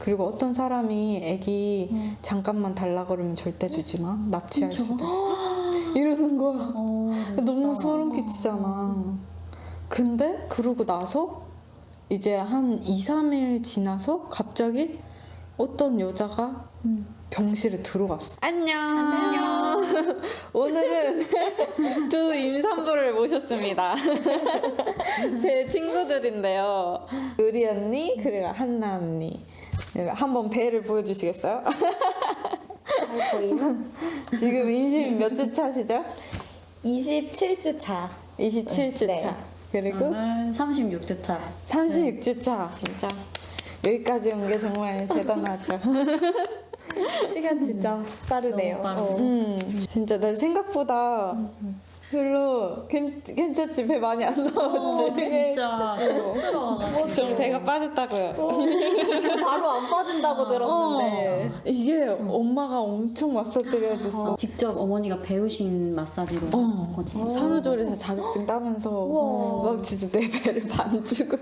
그리고 어떤 사람이 애기 잠깐만 달라 그러면 절대 주지 마. 납치할 수도 있어. 이러는 거야. 너무 소름 끼치잖아. 근데 그러고 나서 이제 한 2, 3일 지나서 갑자기 어떤 여자가 병실에 들어갔어. 안녕. 오늘은 두 임산부를 모셨습니다. 제 친구들인데요. 의리 언니 그리고 한나 언니. 한번 배를 보여주시겠어요? 잘 보이나? 지금 임신 몇 주 차시죠? 27주 차. 27주 네. 차. 그리고 저는 36주 차. 36주 차. 진짜 여기까지 온 게 정말 대단하죠. 시간 진짜 빠르네요. 너무 빠르네. 진짜 나 생각보다 별로 괜찮지? 배 많이 안 나왔지? 진짜 힘들어가지고. 좀 배가 빠졌다고요. 바로 안 빠진다고 들었는데. 이게 엄마가 엄청 마사지를 해줬어. 직접 어머니가 배우신 마사지로 한 거지. 산후조리사 자격증 따면서 우와. 막 진짜 내 배를 반죽을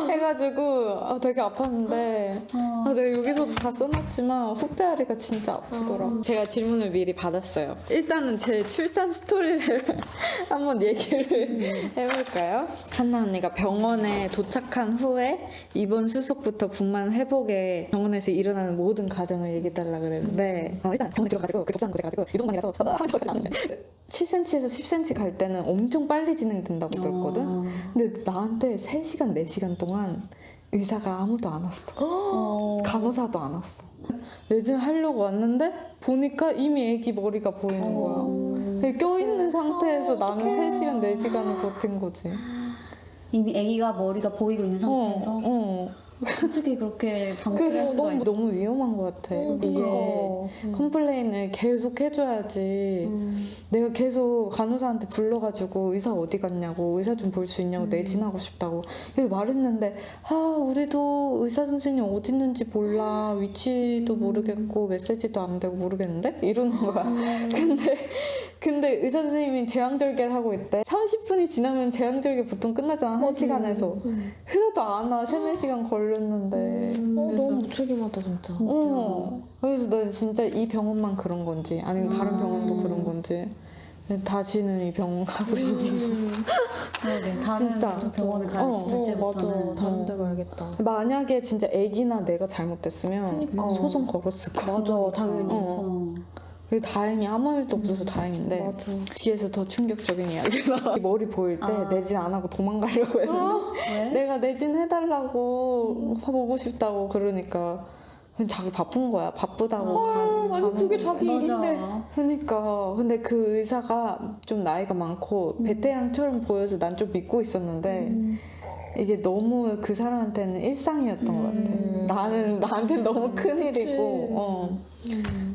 해가지고 되게 아팠는데 내가 여기서도 다 써놨지만 후배아리가 진짜 아프더라. 제가 질문을 미리 받았어요. 일단은 제 출산 스토리를 한번 얘기를 해볼까요? 한나 언니가 병원에 도착한 후에 입원 수속부터 분만 회복에 병원에서 일어나는 모든 과정을 얘기해달라 그랬는데 일단 병원에 들어가가지고 그 접수한 곳에 가지고 유동만이라서 하면서 나왔는데 7cm에서 10cm 갈 때는 엄청 빨리 진행된다고 들었거든? 근데 나한테 3시간, 4시간 동안 의사가 아무도 안 왔어. 간호사도 안 왔어. 내진 하려고 왔는데 보니까 이미 애기 머리가 보이는 거야. 껴있는 상태에서 나는 3시간, 4시간을 버틴 거지. 이미 아기가 머리가 보이고 있는 상태에서 어떻게 그렇게 방치를 할 수가 있나? 너무 위험한 것 같아. 이게 컴플레인을 계속 해줘야지. 내가 계속 간호사한테 불러가지고 의사 어디 갔냐고, 의사 좀 볼 수 있냐고, 내진하고 싶다고 그래서 말했는데 우리도 의사 선생님 어디 있는지 몰라, 위치도 모르겠고 메시지도 안 되고 모르겠는데? 이러는 거야. 근데 의사 선생님이 제왕절개를 하고 있대. 30분이 지나면 제왕절개 보통 끝나잖아. 1시간에서. 그래도 안 와. 3, 4시간 걸렸는데. 그래서 너무 무책임하다 진짜. 그래서 나 진짜 이 병원만 그런 건지 아니면 다른 병원도 그런 건지 다시는 이 병원 가고 싶지. 그러게, 다른 진짜. 병원을 가야 둘째부터는. 맞아. 다른 데 가야겠다. 만약에 진짜 애기나 내가 잘못됐으면 소송 걸었을 거야. 맞아, 당연히. 근데 다행히 아무 일도 없어서 다행인데 맞아. 뒤에서 더 충격적인 이야기가 머리 보일 때 내진 안 하고 도망가려고 했는데 왜? 내가 내진 해달라고 보고 싶다고 그러니까 그냥 자기 바쁜 거야. 바쁘다고 아니 그게 자기 일인데. 그러니까 근데 그 의사가 좀 나이가 많고 베테랑처럼 보여서 난 좀 믿고 있었는데 이게 너무 그 사람한테는 일상이었던 것 같아. 나한테는 너무 큰일이고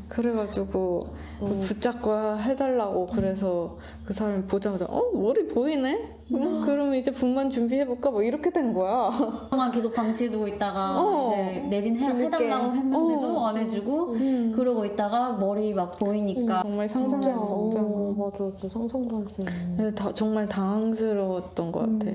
그래가지고 붙잡고 해달라고 그래서 그 사람이 보자마자 머리 보이네? 그럼 이제 분만 준비해볼까? 뭐 이렇게 된 거야. 그동안 계속 방치해두고 있다가 이제 내진 해달라고 했는데도 안 해주고 그러고 있다가 머리 막 보이니까 정말 상상할 수 없잖아. 맞아. 진짜 상상도 할 수 있는. 그래서 정말 당황스러웠던 것 같아.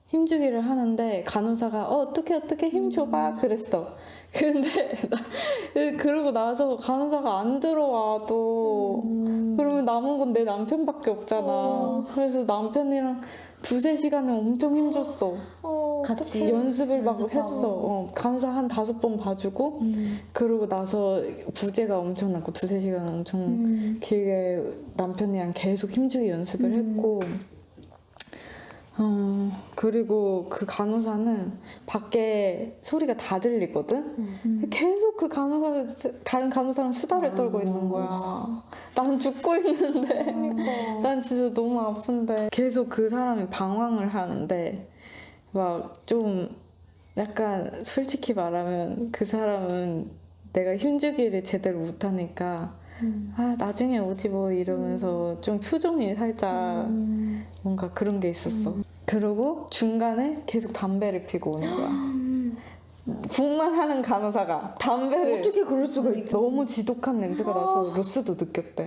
힘주기를 하는데 간호사가 어떻게 힘 줘봐 그랬어. 근데 그러고 나서 간호사가 안 들어와 또 그러면 남은 건 내 남편밖에 없잖아. 그래서 남편이랑 2-3시간을 엄청 힘줬어. 같이 연습을 막 했어. 간호사 한 5번 봐주고 그러고 나서 부재가 엄청났고 2-3시간 엄청 길게 남편이랑 계속 힘주기 연습을 했고 그리고 그 간호사는 밖에 소리가 다 들리거든? 계속 그 다른 간호사랑 수다를 떨고 있는 거야. 난 죽고 있는데. 난 진짜 너무 아픈데. 계속 그 사람이 방황을 하는데, 막 좀 약간 솔직히 말하면 그 사람은 내가 힘주기를 제대로 못하니까 나중에 오지 뭐 이러면서 좀 표정이 살짝 뭔가 그런 게 있었어. 그리고 중간에 계속 담배를 피고 오는 거야. 분만 하는 간호사가 담배를 어떻게 그럴 수가 있지? 너무 지독한 냄새가 나서 로스도 느꼈대.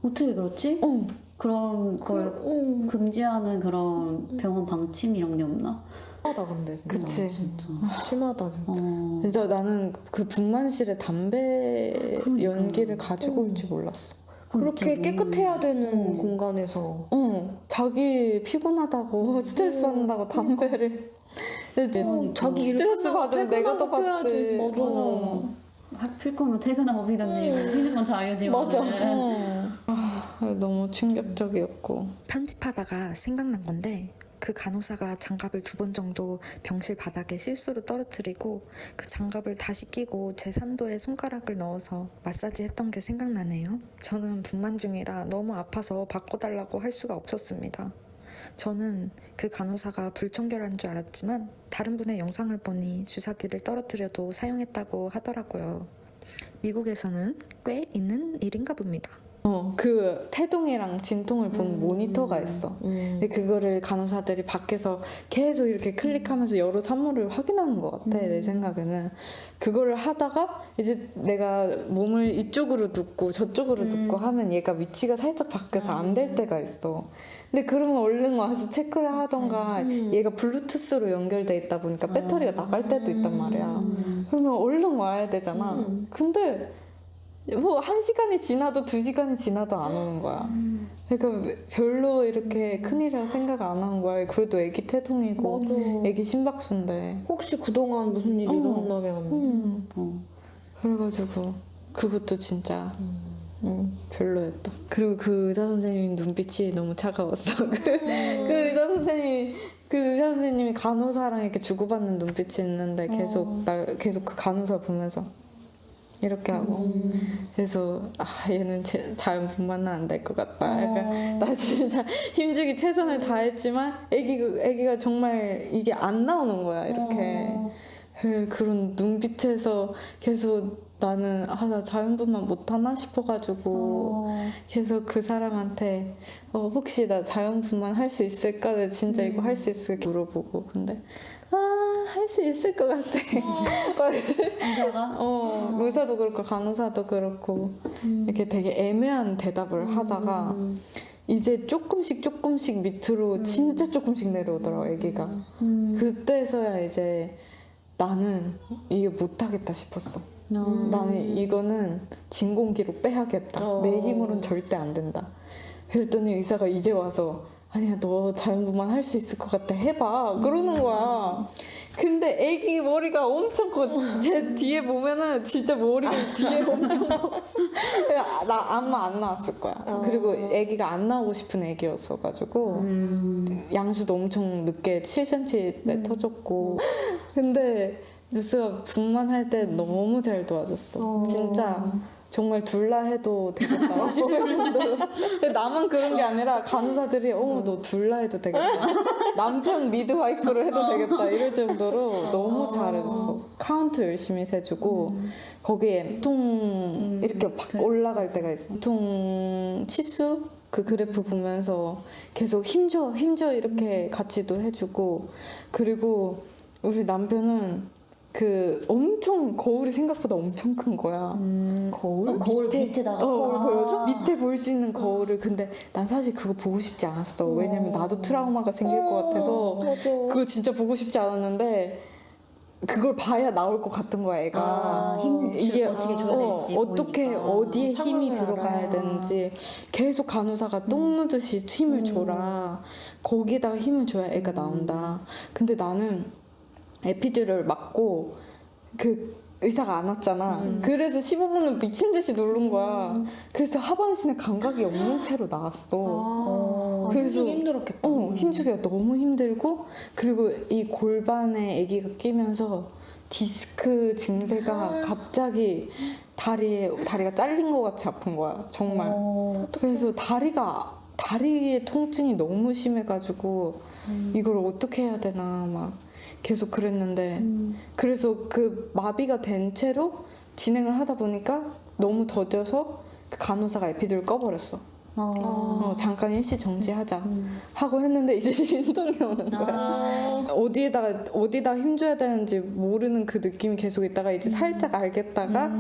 어떻게 그렇지? 그런 걸 금지하는 그런 병원 방침 이런 게 없나? 심하다 근데 진짜. 그치. 심하다 진짜. 진짜 나는 그 분만실에 담배 연기를 가지고 올 줄 몰랐어. 그렇게 깨끗해야 되는 공간에서 자기 피곤하다고 스트레스 받는다고 담배를. 자기 일 스트레스 끝나고 받으면 내가 더 퇴근하고 받지. 펴야지. 맞아. 필 거면 퇴근하고 피든지 피는 건 자유지만. 맞아. 너무 충격적이었고. 편집하다가 생각난 건데 그 간호사가 장갑을 2번 정도 병실 바닥에 실수로 떨어뜨리고 그 장갑을 다시 끼고 제 산도에 손가락을 넣어서 마사지 했던 게 생각나네요. 저는 분만 중이라 너무 아파서 바꿔달라고 할 수가 없었습니다. 저는 그 간호사가 불청결한 줄 알았지만 다른 분의 영상을 보니 주사기를 떨어뜨려도 사용했다고 하더라고요. 미국에서는 꽤 있는 일인가 봅니다. 그 태동이랑 진통을 보는 모니터가 있어. 근데 그거를 간호사들이 밖에서 계속 이렇게 클릭하면서 여러 산모를 확인하는 것 같아. 내 생각에는. 그거를 하다가 이제 내가 몸을 이쪽으로 눕고 저쪽으로 눕고 하면 얘가 위치가 살짝 바뀌어서 안 될 때가 있어. 근데 그러면 얼른 와서 체크를 하던가 얘가 블루투스로 연결돼 있다 보니까 배터리가 나갈 때도 있단 말이야. 그러면 얼른 와야 되잖아. 근데 뭐 1시간이 지나도 2시간이 지나도 안 오는 거야. 그러니까 별로 이렇게 큰일이라 생각 안 하는 거야. 그래도 애기 태동이고 맞아. 애기 심박수인데. 혹시 그동안 무슨 일이 일어나면 그래가지고 그것도 진짜 별로였다. 그리고 그 의사 선생님 눈빛이 너무 차가웠어. 그 의사 선생님이 간호사랑 이렇게 주고받는 눈빛이 있는데 계속 그 간호사 보면서 이렇게 하고 그래서 얘는 자연분만은 안 될 것 같다. 약간 나 진짜 힘주기 최선을 다했지만 애기가 정말 이게 안 나오는 거야. 이렇게 그런 눈빛에서 계속 나는 나 자연분만 못하나 싶어가지고 계속 그 사람한테 혹시 나 자연분만 할 수 있을까? 내가 진짜 이거 할 수 있을까? 물어보고 근데 할 수 있을 것 같아. 의사가? 의사도 그렇고 간호사도 그렇고 이렇게 되게 애매한 대답을 하다가 이제 조금씩 밑으로 진짜 조금씩 내려오더라고 애기가. 그때서야 이제 나는 이게 못하겠다 싶었어. 나는 이거는 진공기로 빼야겠다. 내 힘으로는 절대 안 된다. 그랬더니 의사가 이제 와서 아니야 너 자연분만 할 수 있을 것 같아 해봐 그러는 거야. 근데 애기 머리가 엄청 커. 제 뒤에 보면은 진짜 머리가 뒤에 엄청 커. 나 아마 안 나왔을 거야. 그리고 애기가 안 나오고 싶은 애기였어가지고 양수도 엄청 늦게 7cm 터졌고. 근데 뉴스가 분만할 때 너무 잘 도와줬어. 진짜 정말 둘라 해도 되겠다 싶을 정도로. 근데 나만 그런 게 아니라 간호사들이 너 둘라 해도 되겠다. 남편 미드와이프로 해도 되겠다 이럴 정도로 너무 잘해줬어. 카운트 열심히 세주고 거기에 보통 이렇게 막 올라갈 때가 있어. 보통 치수 그 그래프 보면서 계속 힘줘 이렇게 같이도 해주고. 그리고 우리 남편은 그 엄청 거울이 생각보다 엄청 큰 거야. 거울 밑에다가 거울 보여줘? 밑에 볼 수 있는 거울을. 근데 난 사실 그거 보고 싶지 않았어. 왜냐면 나도 트라우마가 생길 것 같아서 그거 진짜 보고 싶지 않았는데 그걸 봐야 나올 것 같은 거야 애가. 이게 어떻게 줘야 될지 어떻게 보이니까. 어디에 힘이 상황을 들어가야 알아야. 되는지 계속 간호사가 똥 누듯이 힘을 줘라. 거기다가 힘을 줘야 애가 나온다. 근데 나는 에피듀럴 맞고 그 의사가 안 왔잖아. 그래서 15분을 미친 듯이 누른 거야. 그래서 하반신에 감각이 없는 채로 나왔어. 그래서 힘들었겠다. 힘주기가 너무 힘들고 그리고 이 골반에 아기가 끼면서 디스크 증세가 갑자기 다리가 잘린 것 같이 아픈 거야. 정말. 그래서 다리의 통증이 너무 심해가지고 이걸 어떻게 해야 되나 막 계속 그랬는데 그래서 그 마비가 된 채로 진행을 하다 보니까 너무 더뎌서 그 간호사가 에피듀를 꺼버렸어. 잠깐 일시 정지하자 하고 했는데 이제 진통이 오는 거야. 어디다 힘줘야 되는지 모르는 그 느낌이 계속 있다가 이제 살짝 알겠다가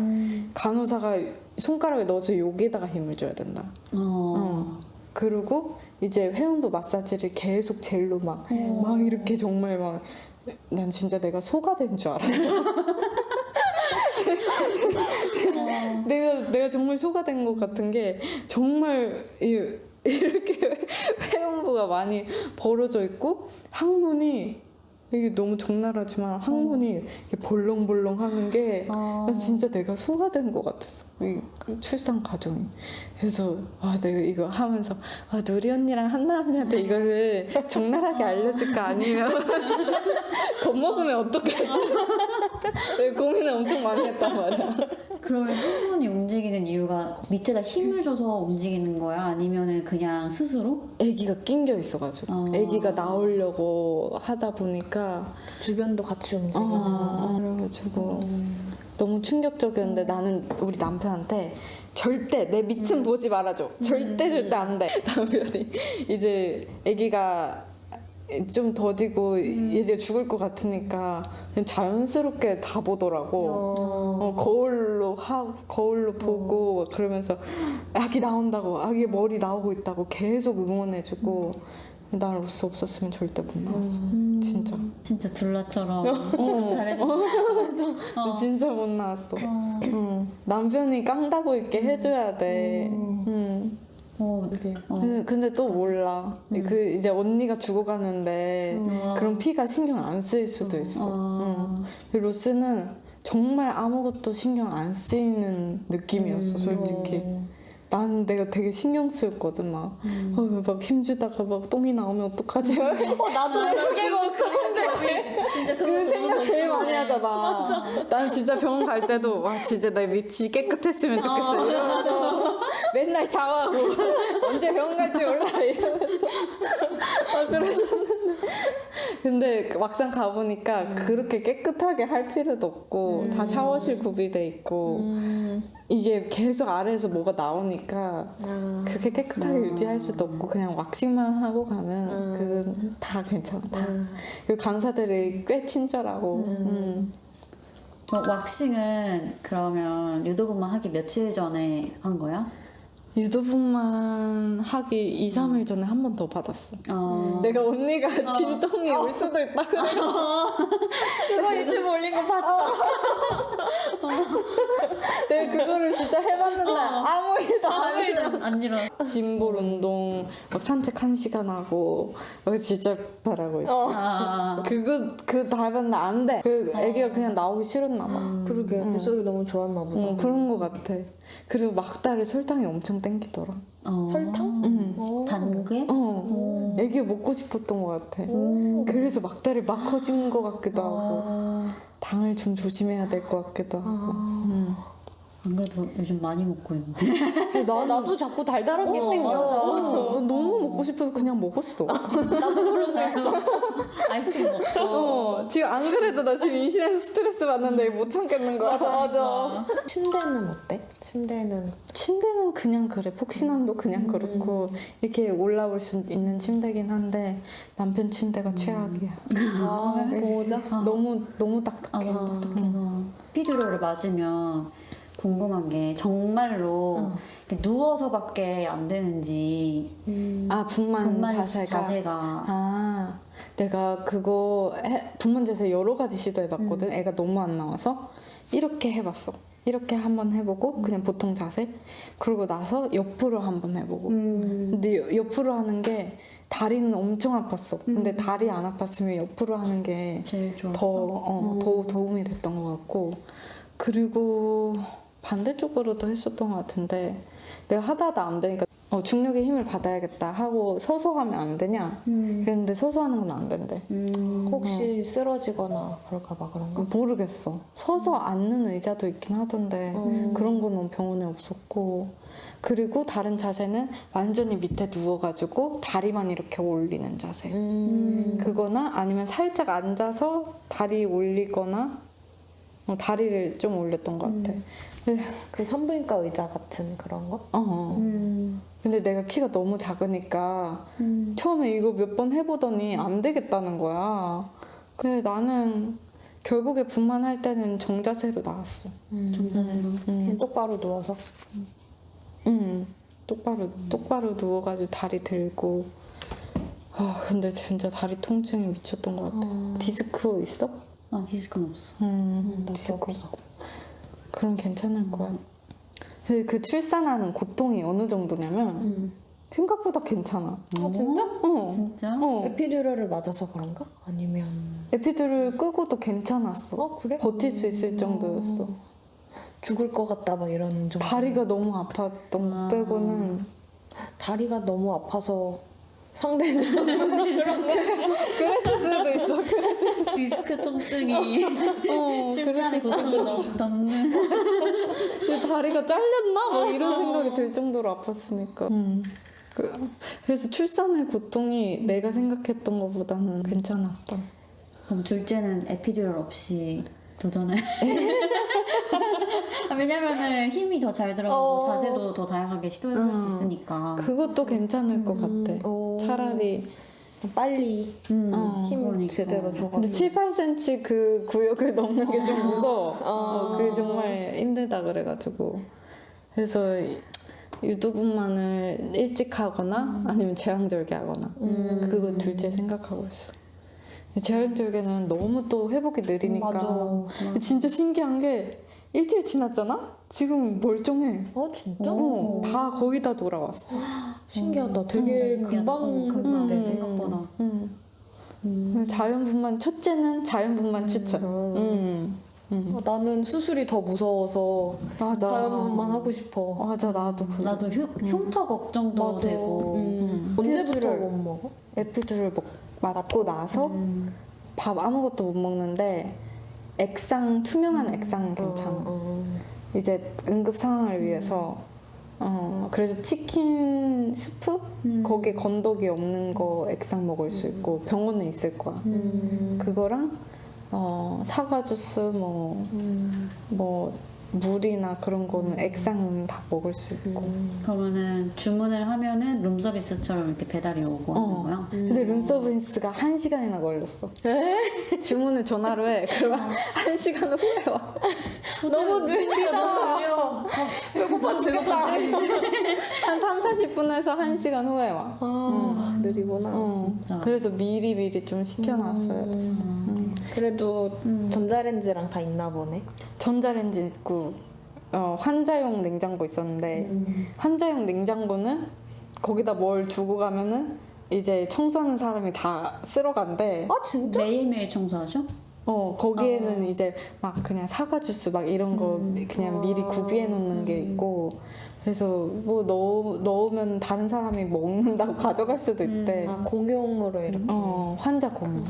간호사가 손가락을 넣어서 여기에다가 힘을 줘야 된다. 그리고 이제 회원부 마사지를 계속 젤로 막 이렇게 정말 막 난 진짜 내가 소가 된 줄 알았어. 내가 정말 소가 된 것 같은 게 정말 이렇게 회음부가 많이 벌어져 있고 항문이 이게 너무 적나라하지만 항문이 이렇게 볼렁볼렁 하는 게 난 진짜 내가 소가 된 것 같았어. 이 출산 과정이. 그래서 내가 이거 하면서 누리 언니랑 한나 언니한테 이거를 적나라하게 알려줄까 아니면 겁먹으면 어떡하지? 내가 고민을 엄청 많이 했단 말이야. 그러면 항문이 움직이는 이유가 밑에다 힘을 줘서 움직이는 거야? 아니면은 그냥 스스로? 아기가 낑겨 있어가지고 아기가 나오려고 하다 보니까 주변도 같이 움직이는. 그래가지고 너무 충격적이었는데 나는 우리 남편한테 절대 내 밑은 보지 말아줘. 절대 안 돼. 남편이 이제 아기가 좀 더디고 이제 죽을 것 같으니까 그냥 자연스럽게 다 보더라고. 거울로 보고 그러면서 아기 나온다고, 아기 머리 나오고 있다고 계속 응원해주고 나로서 없었으면 절대 못 나왔어. 진짜. 진짜 둘라처럼 좀 잘해줘. 진짜 못 나왔어. 남편이 깡다고 있게 해줘야 돼. 근데 또 몰라. 그 이제 언니가 죽어가는데 그런 피가 신경 안 쓰일 수도 있어. 로스는 정말 아무것도 신경 안 쓰이는 느낌이었어, 솔직히. 나는 내가 되게 신경 쓰였거든. 막 힘주다가 막 똥이 나오면 어떡하지? 나도 그게 걱정돼. 진짜 그 생각 제일 많이 하잖아. 난 진짜 병원 갈 때도 와 진짜 내 밑이 깨끗했으면 좋겠어 이러면서 맨날 자화하고 언제 병원 갈지 몰라 이러면서 그랬었는데 근데 막상 가보니까 그렇게 깨끗하게 할 필요도 없고 다 샤워실 구비돼 있고 이게 계속 아래에서 뭐가 나오니까 그렇게 깨끗하게 유지할 수도 없고 그냥 왁싱만 하고 가면 그건 다 괜찮다. 그리고 간사들이 꽤 친절하고 왁싱은 그러면 유도분만 하기 며칠 전에 한 거야? 유도분만 하기 2-3일 전에 한 번 더 받았어. 내가 언니가 진통이 올 수도 있다 그래서 그거 유튜브 올린 거 봤어. 내가 그거를 진짜 해봤는데 아무 일도 안 일도 안 일어나. 짐볼 운동 막 산책 1시간 하고 막 진짜 잘하고 있어. 그거 다 해봤는데 안 돼. 그 애기가 그냥 나오기 싫었나 봐. 그러게 뱃속이 너무 좋았나 보다. 그런 거 같아. 그리고 막달에 설탕이 엄청 땡기더라. 설탕? 단게? 애기가 먹고 싶었던 것 같아. 그래서 막달이 막 커진 것 같기도 하고 당을 좀 조심해야 될 것 같기도 하고. 안 그래도 요즘 많이 먹고 있는데. 나도 자꾸 달달한 게 땡겨. 너 너무 먹고 싶어서 그냥 먹었어. 아이스크림 먹어. 지금 안 그래도 나 지금 임신해서 스트레스 받는데 못 참겠는 거야. 맞아. 침대는 어때? 침대는 침대는 그냥 그래. 폭신함도 그냥 그렇고 이렇게 올라올 수 있는 침대긴 한데 남편 침대가 최악이야. 보호자? 너무 딱딱해. 피듀로를 맞으면 궁금한 게 정말로 누워서밖에 안 되는지 분만 자세가. 내가 그거 분만 자세 여러 가지 시도해봤거든. 애가 너무 안 나와서 이렇게 해봤어. 이렇게 한번 해보고 그냥 보통 자세. 그러고 나서 옆으로 한번 해보고. 근데 옆으로 하는 게 다리는 엄청 아팠어. 근데 다리 안 아팠으면 옆으로 하는 게 제일 좋았어. 더 도움이 됐던 것 같고. 그리고 반대쪽으로도 했었던 것 같은데 내가 하다 안 되니까 중력의 힘을 받아야겠다 하고 서서 하면 안 되냐? 그랬는데 서서 하는 건 안 된대. 혹시 쓰러지거나 그럴까봐 그런가? 모르겠어. 서서 앉는 의자도 있긴 하던데 그런 거는 병원에 없었고. 그리고 다른 자세는 완전히 밑에 누워가지고 다리만 이렇게 올리는 자세. 그거나 아니면 살짝 앉아서 다리 올리거나 다리를 좀 올렸던 것 같아. 그 산부인과 의자 같은 그런 거? 근데 내가 키가 너무 작으니까 처음에 이거 몇 번 해보더니 안 되겠다는 거야. 그래 나는 결국에 분만할 때는 정자세로 나왔어. 그냥 똑바로 누워서? 똑바로 누워가지고 다리 들고 근데 진짜 다리 통증이 미쳤던 것 같아. 디스크 있어? 디스크는 없어. 나도 디스크 없어. 그럼 괜찮을 거야. 근데 그 출산하는 고통이 어느 정도냐면 생각보다 괜찮아. 진짜? 진짜? 에피듀럴을 맞아서 그런가? 아니면 에피드를 끄고도 괜찮았어. 그래? 버틸 수 있을 정도였어. 죽을 것 같다 막 이런 정도. 다리가 너무 아팠던 거 빼고는 다리가 너무 아파서 상대는 그랬을 수도 있어. 디스크 통증이 출산의 고통을 넘는. 다리가 잘렸나? 뭐 이런 생각이 들 정도로 아팠으니까. 그래서 출산의 고통이 내가 생각했던 것보다는 괜찮았다. 그럼 둘째는 에피듀럴 없이 도전을. 왜냐면은 힘이 더 잘 들어가고 자세도 더 다양하게 시도해볼 수 있으니까. 그것도 괜찮을 것 같아. 차라리. 빨리 힘 그러니까. 제대로 줘가지고. 근데 7, 8cm 그 구역을 넘는 게 좀 무서워. 그게 정말 힘들다 그래가지고. 그래서 유두분만을 일찍 하거나 아니면 제왕절개 하거나 그거 둘째 생각하고 있어. 제왕절개는 너무 또 회복이 느리니까. 맞아. 진짜 신기한 게 일주일 지났잖아? 지금 멀쩡해. 진짜? 다 거의 다 돌아왔어. 신기하다. 되게 진짜 금방 금방 네. 생각보다. 자연분만 첫째는 자연분만 추천. 나는 수술이 더 무서워서 맞아. 자연분만 하고 싶어. 맞아 나도 그래. 나도 흉터 걱정도 맞아. 되고. 언제부터 에피듀럴. 못 먹어? 에피드를 맞고 나서 밥 아무것도 못 먹는데 투명한 액상은 괜찮아. 이제 응급 상황을 위해서 그래서 치킨 스프 거기에 건더기 없는 거 액상 먹을 수 있고 병원에 있을 거야. 그거랑 사과 주스 뭐 물이나 그런 거는 액상은 다 먹을 수 있고. 그러면은 주문을 하면은 룸서비스처럼 이렇게 배달이 오고 하는 거야? 근데 룸서비스가 1시간이나 걸렸어. 주문을 전화로 해. 그러면 1시간 후에 와. 너무 느리다. 배고파 배고파. 한 3, 40분에서 1시간 후에 와. 느리구나. 진짜. 그래서 미리 좀 시켜놨어야 됐어. 그래도 전자레인지랑 다 있나 보네. 전자레인지 있고 환자용 냉장고 있었는데 환자용 냉장고는 거기다 뭘 두고 가면은 이제 청소하는 사람이 다 쓸어간대. 진짜? 매일매일 청소하셔? 거기에는 이제 막 그냥 사과 주스 막 이런 거 그냥 미리 구비해 놓는 게 있고 그래서 뭐 넣으면 다른 사람이 먹는다고 가져갈 수도 있대. 공용으로 이렇게. 환자 공용.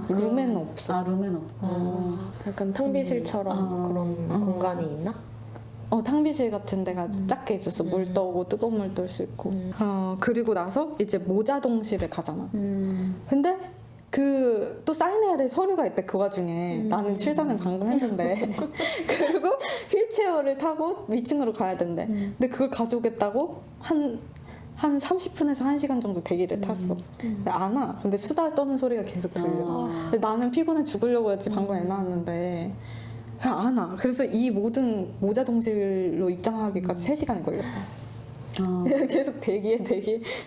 룸에는 없어. 룸엔 없고. 약간 탕비실처럼 그런 공간이 있나? 탕비실 같은 데가 작게 있었어. 물 떠오고 뜨거운 물 떠올 수 있고. 그리고 나서 이제 모자동실에 가잖아. 근데 또 사인해야 될 서류가 있대. 그 와중에 나는 출산을 방금 했는데 그리고 휠체어를 타고 위층으로 가야 된대. 근데 그걸 가져오겠다고 한 30분에서 1시간 정도 대기를 탔어. 근데 안 와. 근데 수다 떠는 소리가 계속 들려. 근데 나는 피곤해 죽으려고 했지. 방금 애 낳았는데 그냥 안 와. 그래서 이 모든 모자 동실로 입장하기까지 3시간이 걸렸어. 계속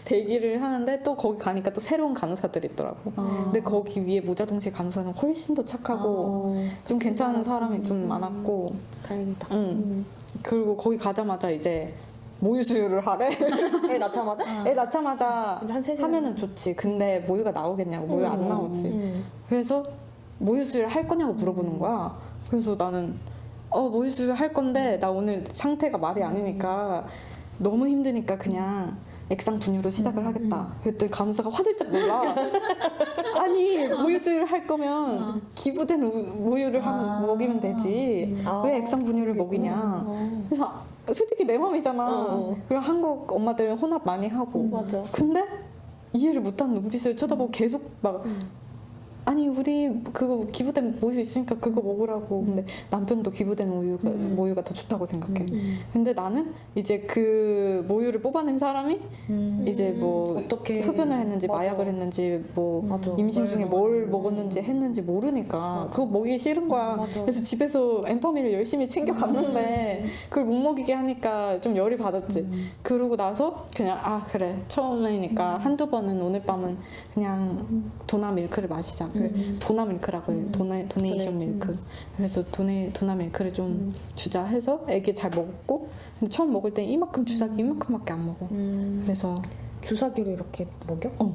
대기를 하는데 또 거기 가니까 또 새로운 간호사들이 있더라고. 근데 거기 위에 모자 동실 간호사는 훨씬 더 착하고 좀 괜찮은 사람이 좀 많았고. 다행이다. 그리고 거기 가자마자 이제 모유 수유를 하래. 애 낳자마자? 애 낳자마자 이제 한 3시간 하면은 좋지. 근데 모유가 나오겠냐고. 모유 안 나오지. 그래서 모유 수유를 할 거냐고 물어보는 거야. 그래서 나는 모유 수유 할 건데 나 오늘 상태가 말이 아니니까 너무 힘드니까 그냥 액상 분유로 시작을 하겠다. 그랬더니 간호사가 화들짝 놀라. 아니 모유 수유를 할 거면 기부된 모유를 먹이면 되지. 왜 액상 분유를 먹이냐. 그래서 솔직히 내 맘이잖아. 그리고 한국 엄마들은 혼합 많이 하고. 맞아. 근데 이해를 못하는 눈빛을 쳐다보고 계속 막 아니 우리 그거 기부된 모유 있으니까 그거 먹으라고. 근데 남편도 기부된 모유가 더 좋다고 생각해. 근데 나는 이제 그 모유를 뽑아낸 사람이 이제 뭐 어떻게 흡연을 했는지 맞아. 마약을 했는지 뭐 맞아. 임신 중에 뭘 먹었는지. 먹었는지 했는지 모르니까 그거 먹이기 싫은 거야. 맞아. 그래서 집에서 엠파밀을 열심히 챙겨갔는데 그걸 못 먹이게 하니까 좀 열이 받았지. 그러고 나서 그냥 아 그래 처음이니까 한두 번은 오늘 밤은 그냥 도나 밀크를 마시자. 도나 밀크라고 해요. 도네이션 밀크. 그래서 도나 밀크를 좀 주자 해서 애기 잘 먹었고 근데 처음 먹을 때 이만큼 주사기 이만큼밖에 안 먹어. 그래서 주사기로 이렇게 먹여? 어.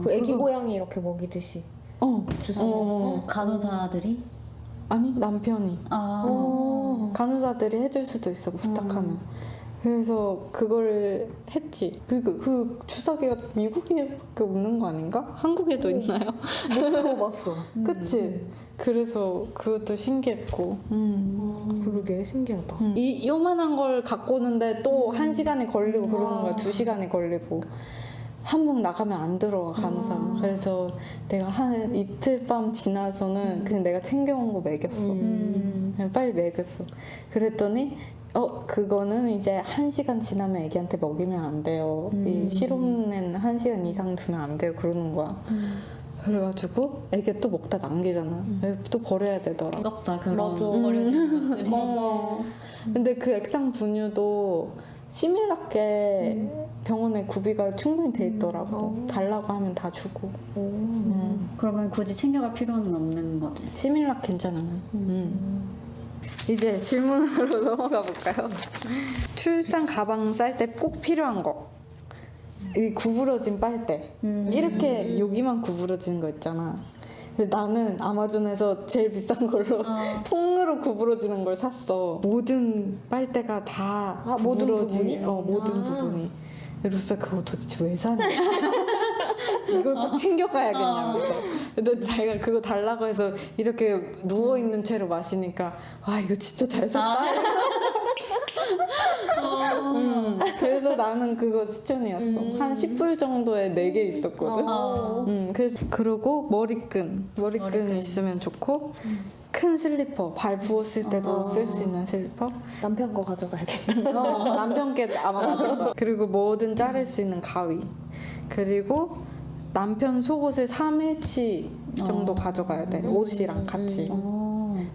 그 애기 고양이 이렇게 먹이듯이 주사. 간호사들이 아니 남편이 간호사들이 해줄 수도 있어 부탁하면. 그래서 그걸 했지. 그 주사기가 미국에밖에 없는 거 아닌가? 한국에도 있나요? 못 들어봤어. 그치? 그래서 그것도 신기했고. 그러게 신기하다. 이 요만한 걸 갖고 오는데 또 1시간이 걸리고 그러는 거야. 2시간이 걸리고. 한 번 나가면 안 들어와 간호사는. 그래서 내가 한 이틀 밤 지나서는 그냥 내가 챙겨온 거 먹였어. 그냥 빨리 먹였어. 그랬더니 그거는 이제 1시간 지나면 애기한테 먹이면 안 돼요. 이 실온에는 1시간 이상 두면 안 돼요. 그러는 거야. 그래가지고 애기 또 먹다 남기잖아. 또 버려야 되더라. 뜨겁다 그런 맞아. 버려지는 것들이. 근데 그 액상 분유도 시밀라게 병원에 구비가 충분히 돼 있더라고. 달라고 하면 다 주고. 그러면 굳이 챙겨갈 필요는 없는 거지. 시밀락 괜찮으면. 이제 질문으로 넘어가 볼까요? 출산 가방 쌀 때 꼭 필요한 거. 이 구부러진 빨대. 이렇게 여기만 구부러지는 거 있잖아. 근데 나는 아마존에서 제일 비싼 걸로 통으로 구부러지는 걸 샀어. 모든 빨대가 다 모든 구부러지니. 부분이? 모든 부분이. 로사 그거 도대체 왜 사냐? 이걸 꼭 챙겨가야겠냐면서. 근데 내가 그거 달라고 해서 이렇게 누워있는 채로 마시니까 아 이거 진짜 잘 샀다. 그래서 나는 그거 추천이었어. 한 10불 정도에 4개 있었거든. 그래서 그리고 머리끈 있으면 좋고 큰 슬리퍼 발 부었을 때도 쓸 수 있는 슬리퍼. 남편 거 가져가야겠다. 남편께 아마 맞을 거야. 그리고 뭐든 자를 수 있는 가위. 그리고 남편 속옷을 3일치 정도 가져가야 돼. 옷이랑 같이.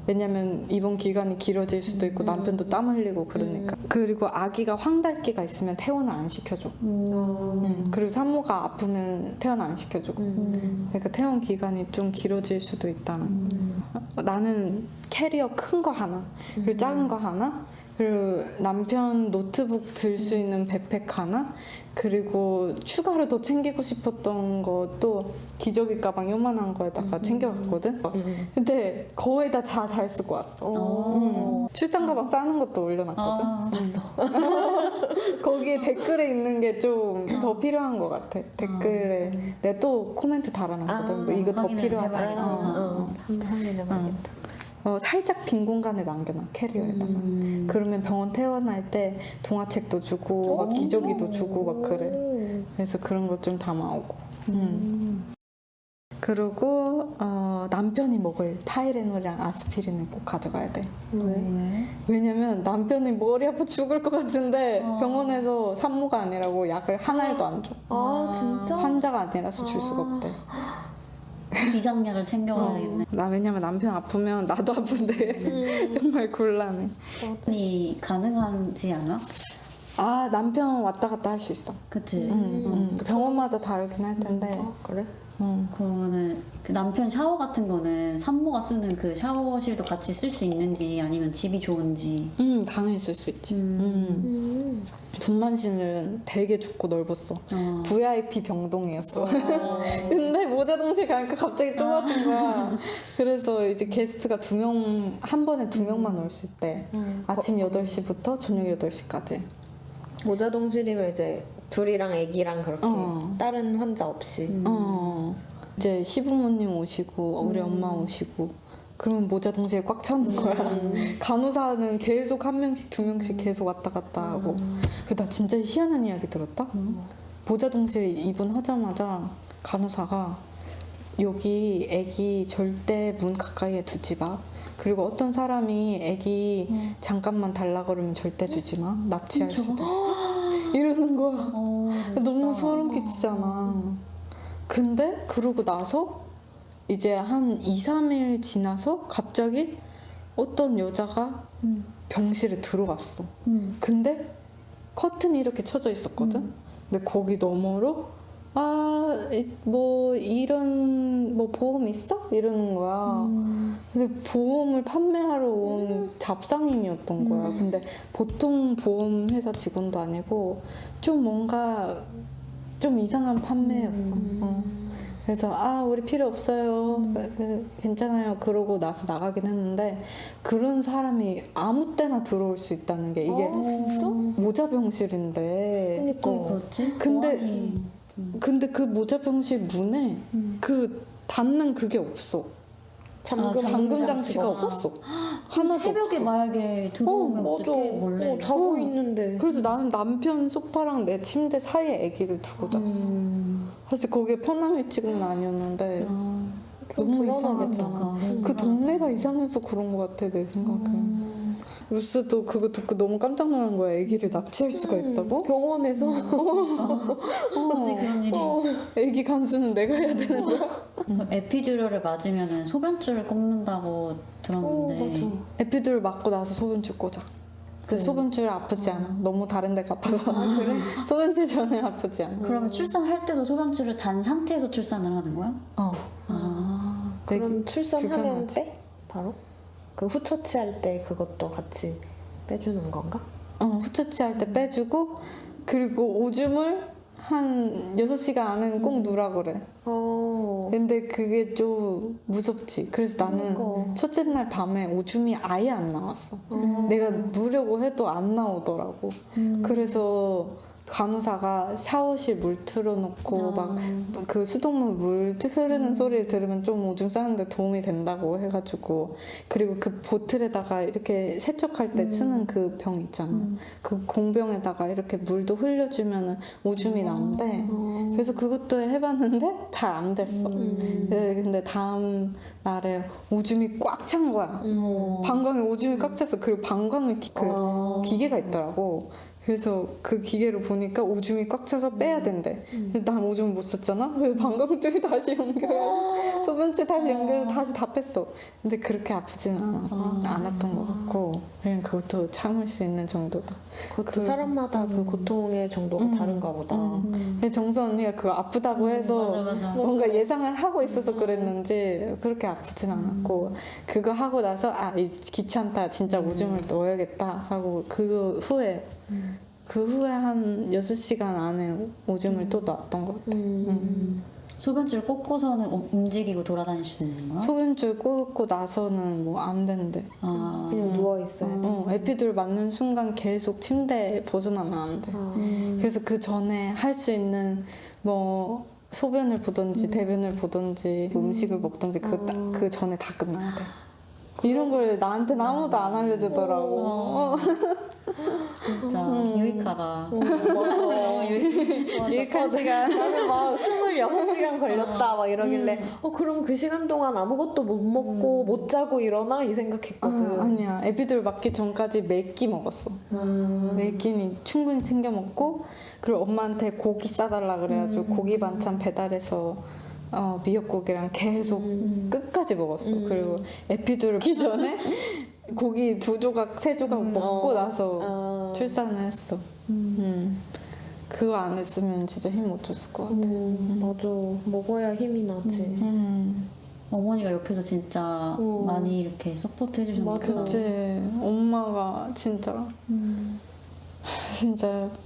왜냐면 입원 기간이 길어질 수도 있고 남편도 땀 흘리고 그러니까. 그리고 아기가 황달기가 있으면 퇴원을 안 시켜줘. 그리고 산모가 아프면 퇴원 안 시켜주고. 그러니까 퇴원 기간이 좀 길어질 수도 있다는. 나는 캐리어 큰 거 하나, 그리고 작은 거 하나, 그리고 남편 노트북 들 수 있는 백팩 하나, 그리고 추가로 더 챙기고 싶었던 것도 기저귀 가방 요만한 거에다가 챙겨갔거든. 근데 거의 다 잘 쓰고 왔어. 출산 가방 싸는 것도 올려놨거든. 봤어. 거기에 댓글에 있는 게 좀 더 필요한 것 같아. 댓글에 내가 또 코멘트 달아놨거든. 뭐 이거 더 확인을 필요하다. 해봐야겠다. 한번 확인해봐야겠다. 살짝 빈 공간에 남겨놔 캐리어에다가. 그러면 병원 퇴원할 때 동화책도 주고 막 기저귀도 주고 막 그래. 그래서 그런 거 좀 담아오고. 그리고 남편이 먹을 타이레놀이랑 아스피린을 꼭 가져가야 돼. 왜? 왜냐면 남편이 머리 아파 죽을 것 같은데 병원에서 산모가 아니라고 약을 한 알도 안 줘. 아 진짜? 환자가 아니라서 줄 수가 없대. 비장약을 챙겨가야겠네. 나 왜냐면 남편 아프면 나도 아픈데 정말 곤란해. 이 가능한지 않아? 아 남편 왔다 갔다 할 수 있어. 그치? 병원마다 다르긴 할 텐데. 그래? 그러면은 그 남편 샤워 같은 거는 산모가 쓰는 그 샤워실도 같이 쓸 수 있는지 아니면 집이 좋은지. 당연히 쓸 수 있지. 분만실은 되게 좁고 넓었어. VIP 병동이었어. 근데 모자동실 가니까 갑자기 좁아진 거야. 그래서 이제 게스트가 한 번에 2명만 올 수 있대. 아침 8시부터 저녁 8시까지. 모자동실이면 이제 둘이랑 애기랑 그렇게 다른 환자 없이. 이제 시부모님 오시고 우리 엄마 오시고 그러면 모자동실에 꽉 차는 거야. 간호사는 계속 1명씩 2명씩 계속 왔다 갔다 하고. 나 진짜 희한한 이야기 들었다. 모자동실에 입원하자마자 간호사가 여기 애기 절대 문 가까이에 두지 마. 그리고 어떤 사람이 애기 잠깐만 달라 그러면 절대 주지 마. 납치할 수도 있어. 이러는 거야. 너무 소름 끼치잖아. 근데 그러고 나서 이제 한 2, 3일 지나서 갑자기 어떤 여자가 병실에 들어왔어. 근데 커튼이 이렇게 쳐져 있었거든. 근데 거기 너머로 뭐 이런 뭐 보험 있어? 이러는 거야. 근데 보험을 판매하러 온 잡상인이었던 거야. 근데 보통 보험 회사 직원도 아니고 좀 뭔가 좀 이상한 판매였어. 그래서 우리 필요 없어요. 괜찮아요. 그러고 나서 나가긴 했는데 그런 사람이 아무 때나 들어올 수 있다는 게 이게 진짜? 모자 병실인데. 그러니까. 그렇지? 근데 그 모자 병실 문에 그 닫는 그게 없어. 잠금 장치가 없어. 하나도 새벽에 없어. 만약에 들어오면 어떻게 몰래? 자고 있는데. 그래서 나는 남편 소파랑 내 침대 사이에 아기를 두고 잤어. 사실 거기에 편한 위치는 아니었는데 너무 이상하잖아. 그 동네가 이상해서 그런 것 같아 내 생각에. 루스도 그거 듣고 너무 깜짝 놀란 거야. 아기를 납치할 수가 있다고? 병원에서. 어떻게 그런 일이? 아기 간수는 내가 해야 되는 거야? 그럼 에피듀럴을 맞으면 소변줄을 꼽는다고 들었는데 에피듀럴 맞고 나서 소변줄 꽂아. 그 소변줄 아프지 않아. 너무 다른 데가 아파서. 그래? 소변줄 전혀 아프지 않아. 그러면 출산할 때도 소변줄을 단 상태에서 출산을 하는 거야? 그럼 출산하면 불편하지. 빼? 바로? 그 후처치할 때 그것도 같이 빼주는 건가? 후처치할 때 빼주고 그리고 오줌을 한 6시간 안에는 꼭 누라 그래. 근데 그게 좀 무섭지. 그래서 나는 첫째 날 밤에 오줌이 아예 안 나왔어. 내가 누려고 해도 안 나오더라고. 그래서 간호사가 샤워실 물 틀어놓고 막 그 수돗물 물 흐르는 소리를 들으면 좀 오줌 싸는데 도움이 된다고 해가지고 그리고 그 보틀에다가 이렇게 세척할 때 쓰는 그 병 있잖아. 그 공병에다가 이렇게 물도 흘려주면 오줌이 나온대. 그래서 그것도 해봤는데 잘 안 됐어. 근데 다음 날에 오줌이 꽉 찬 거야. 방광에 오줌이 꽉 찼어. 그리고 방광을 그 기계가 있더라고. 그래서 그 기계를 보니까 오줌이 꽉 차서 빼야 된대. 근데 난 오줌 못 썼잖아? 그래서 방광줄 다시 연결해. 소변줄 다시 연결해서 다시 다 뺐어. 근데 그렇게 아프진 않았어. 않았던 것 같고. 그냥 그것도 참을 수 있는 정도다. 그 사람마다 그 고통의 정도가 다른가 보다. 근데 정선 언니가 그거 아프다고 해서 맞아. 뭔가 예상을 하고 있어서 그랬는지 그렇게 아프진 않았고 그거 하고 나서 귀찮다 진짜 오줌을 넣어야겠다 하고 그 후에 한 6시간 안에 오줌을 또 놨던 것 같아. 소변줄 꽂고서는 움직이고 돌아다닐 수 있는 거야? 소변줄 꽂고 나서는 뭐 안 된대. 그냥 누워있어요. 에피둘 맞는 순간 계속 침대에 벗어나면 안 돼. 그래서 그 전에 할 수 있는 뭐 소변을 보든지 대변을 보든지 음식을 먹든지 그 전에 다 끝나야 돼. 이런 걸 나한테 아무도 안 알려주더라고. 진짜 유익하다. 맞아. 유익한 시간. 나는 막 26시간 걸렸다 막 이러길래 그럼 그 시간 동안 아무것도 못 먹고 못 자고 일어나? 이 생각했거든. 아니야. 에피둘 맞기 전까지 맵기 먹었어. 맵기는 충분히 챙겨 먹고 그리고 엄마한테 고기 싸달라 그래가지고 고기 반찬 배달해서 미역국이랑 계속 끝까지 먹었어. 그리고 에피둘 기 전에 고기 2조각, 3조각 먹고 나서 출산을 했어. 그거 안 했으면 진짜 힘 못 줬을 것 같아. 맞아. 먹어야 힘이 나지. 어머니가 옆에서 진짜 많이 이렇게 서포트 해주셨나 보다. 그치. 엄마가 진짜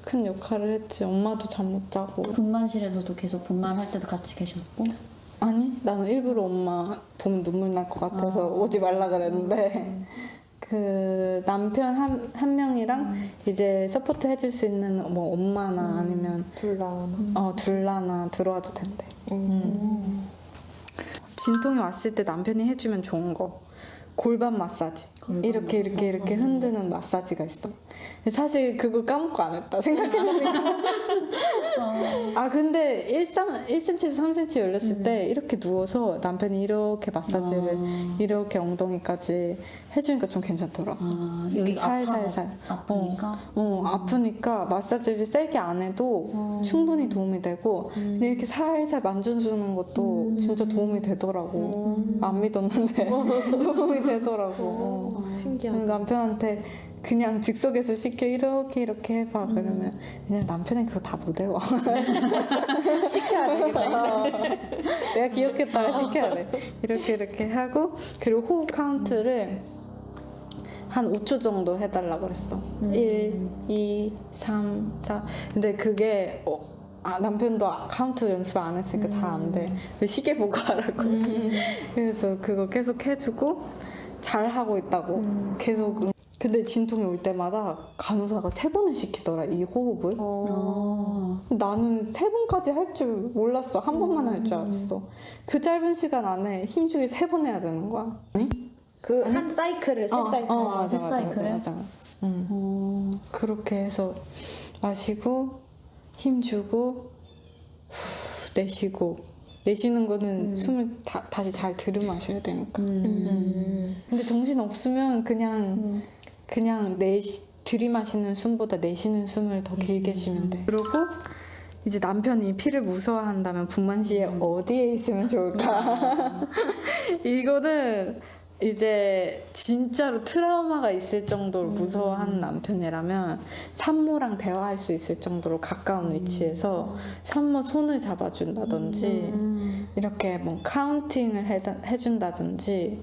큰 역할을 했지. 엄마도 잠 못 자고. 분만실에서도 계속 분만할 때도 같이 계셨고? 아니, 나는 일부러 엄마 보면 눈물 날 것 같아서 오지 말라 그랬는데 그 남편 한 명이랑 이제 서포트 해줄 수 있는 뭐 엄마나 아니면 둘라나 들어와도 된대. 진통이 왔을 때 남편이 해주면 좋은 거 골반 마사지. 이렇게 흔드는 마사지가 있어. 사실 그거 까먹고 안 했다 생각해보니까. 아 근데 1cm에서 3cm 열렸을 때 이렇게 누워서 남편이 이렇게 마사지를 이렇게 엉덩이까지 해주니까 좀 괜찮더라. 여기 살살살. 아프니까. 아프니까 마사지를 세게 안 해도 충분히 도움이 되고 근데 이렇게 살살 만져주는 것도 진짜 도움이 되더라고. 안 믿었는데 도움이 되더라고. 신기하다. 남편한테 그냥 즉석에서 시켜 이렇게 해봐 그러면 그냥 남편은 그거 다 못 외워. 시켜야 되겠다. 내가 기억했다가 시켜야 돼. 이렇게 하고 그리고 호흡 카운트를 한 5초 정도 해달라 그랬어. 1, 2, 3, 4. 근데 그게 남편도 카운트 연습 안 했으니까 잘 안 돼. 왜 시계 보고 하라고. 그래서 그거 계속 해주고 잘 하고 있다고. 계속. 근데 진통이 올 때마다 간호사가 3번을 시키더라 이 호흡을. 나는 3번까지 할 줄 몰랐어. 한 번만 할 줄 알았어. 그 짧은 시간 안에 힘주기 3번 해야 되는 거야. 아니? 그 한 사이클을 세 사이클. 맞아. 사이클을? 그렇게 해서 마시고 힘주고 내쉬고 내쉬는 거는 숨을 다시 잘 들이마셔야 되니까. 근데 정신 없으면 그냥 들이마시는 숨보다 내쉬는 숨을 더 길게 쉬면 돼. 그리고 이제 남편이 피를 무서워한다면 분만시에 어디에 있으면 좋을까? 이거는 이제 진짜로 트라우마가 있을 정도로 무서워하는 남편이라면 산모랑 대화할 수 있을 정도로 가까운 위치에서 산모 손을 잡아준다든지 이렇게 뭐 카운팅을 해준다든지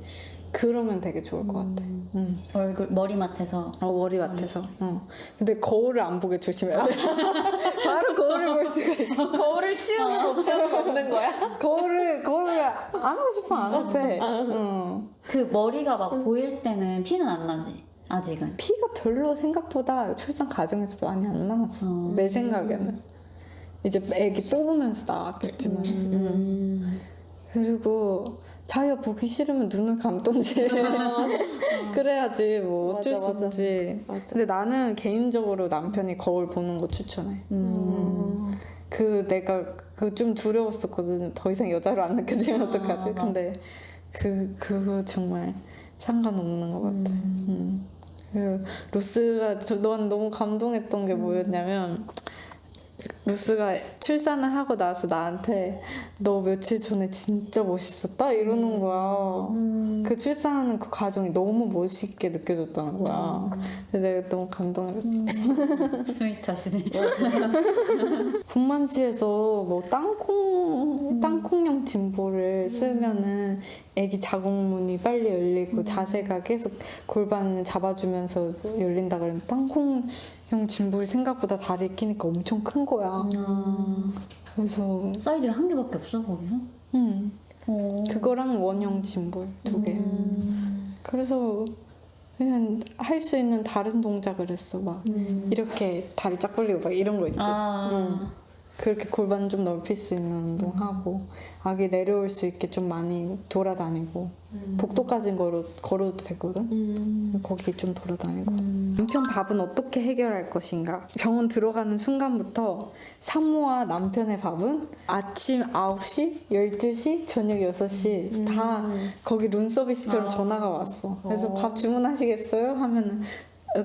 그러면 되게 좋을 것 같아. 머리맡에서. 머리맡에서. 근데 거울을 안 보게 조심해야 돼. 바로 거울을 볼 수가 있어. 거울을 치우는 옵션이 없는 거야? 거울을 안 하고 싶으면 안 해도 돼. 그 머리가 막 보일 때는 피는 안 나지 아직은. 피가 별로 생각보다 출산 과정에서 많이 안 나왔어. 내 생각에는. 이제 애기 뽑으면서 나왔겠지만. 그리고 자기가 보기 싫으면 눈을 감던지 그래야지 뭐 어쩔 수 없지. 근데 나는 개인적으로 남편이 거울 보는 거 추천해. 내가 좀 두려웠었거든. 더 이상 여자로 안 느껴지면 어떡하지? 근데 그거 정말 상관없는 것 같아. 그 로스가 넌 너무 감동했던 게 뭐였냐면 로스가 출산을 하고 나서 나한테 너 며칠 전에 진짜 멋있었다 이러는 거야. 그 출산하는 그 과정이 너무 멋있게 느껴졌다는 거야. 그래서 내가 너무 감동했어. 스윗하시네. 분만실에서 뭐 땅콩형 진보를 쓰면은 애기 자궁문이 빨리 열리고 자세가 계속 골반을 잡아주면서 열린다 그랬는데 땅콩형 진보를 생각보다 다리에 끼니까 엄청 큰 거야. 그래서 사이즈가 한 개밖에 없어 거기서? 그거랑 원형 진볼 2개. 그래서 그냥 할 수 있는 다른 동작을 했어. 막 이렇게 다리 쫙 벌리고 막 이런 거 있지. 그렇게 골반 좀 넓힐 수 있는 운동하고 아기 내려올 수 있게 좀 많이 돌아다니고 복도까지는 걸어도 되거든. 거기 좀 돌아다니고. 남편 밥은 어떻게 해결할 것인가? 병원 들어가는 순간부터 산모와 남편의 밥은 아침 9시, 12시, 저녁 6시 다 거기 룸서비스처럼 전화가 왔어. 그래서 밥 주문하시겠어요? 하면은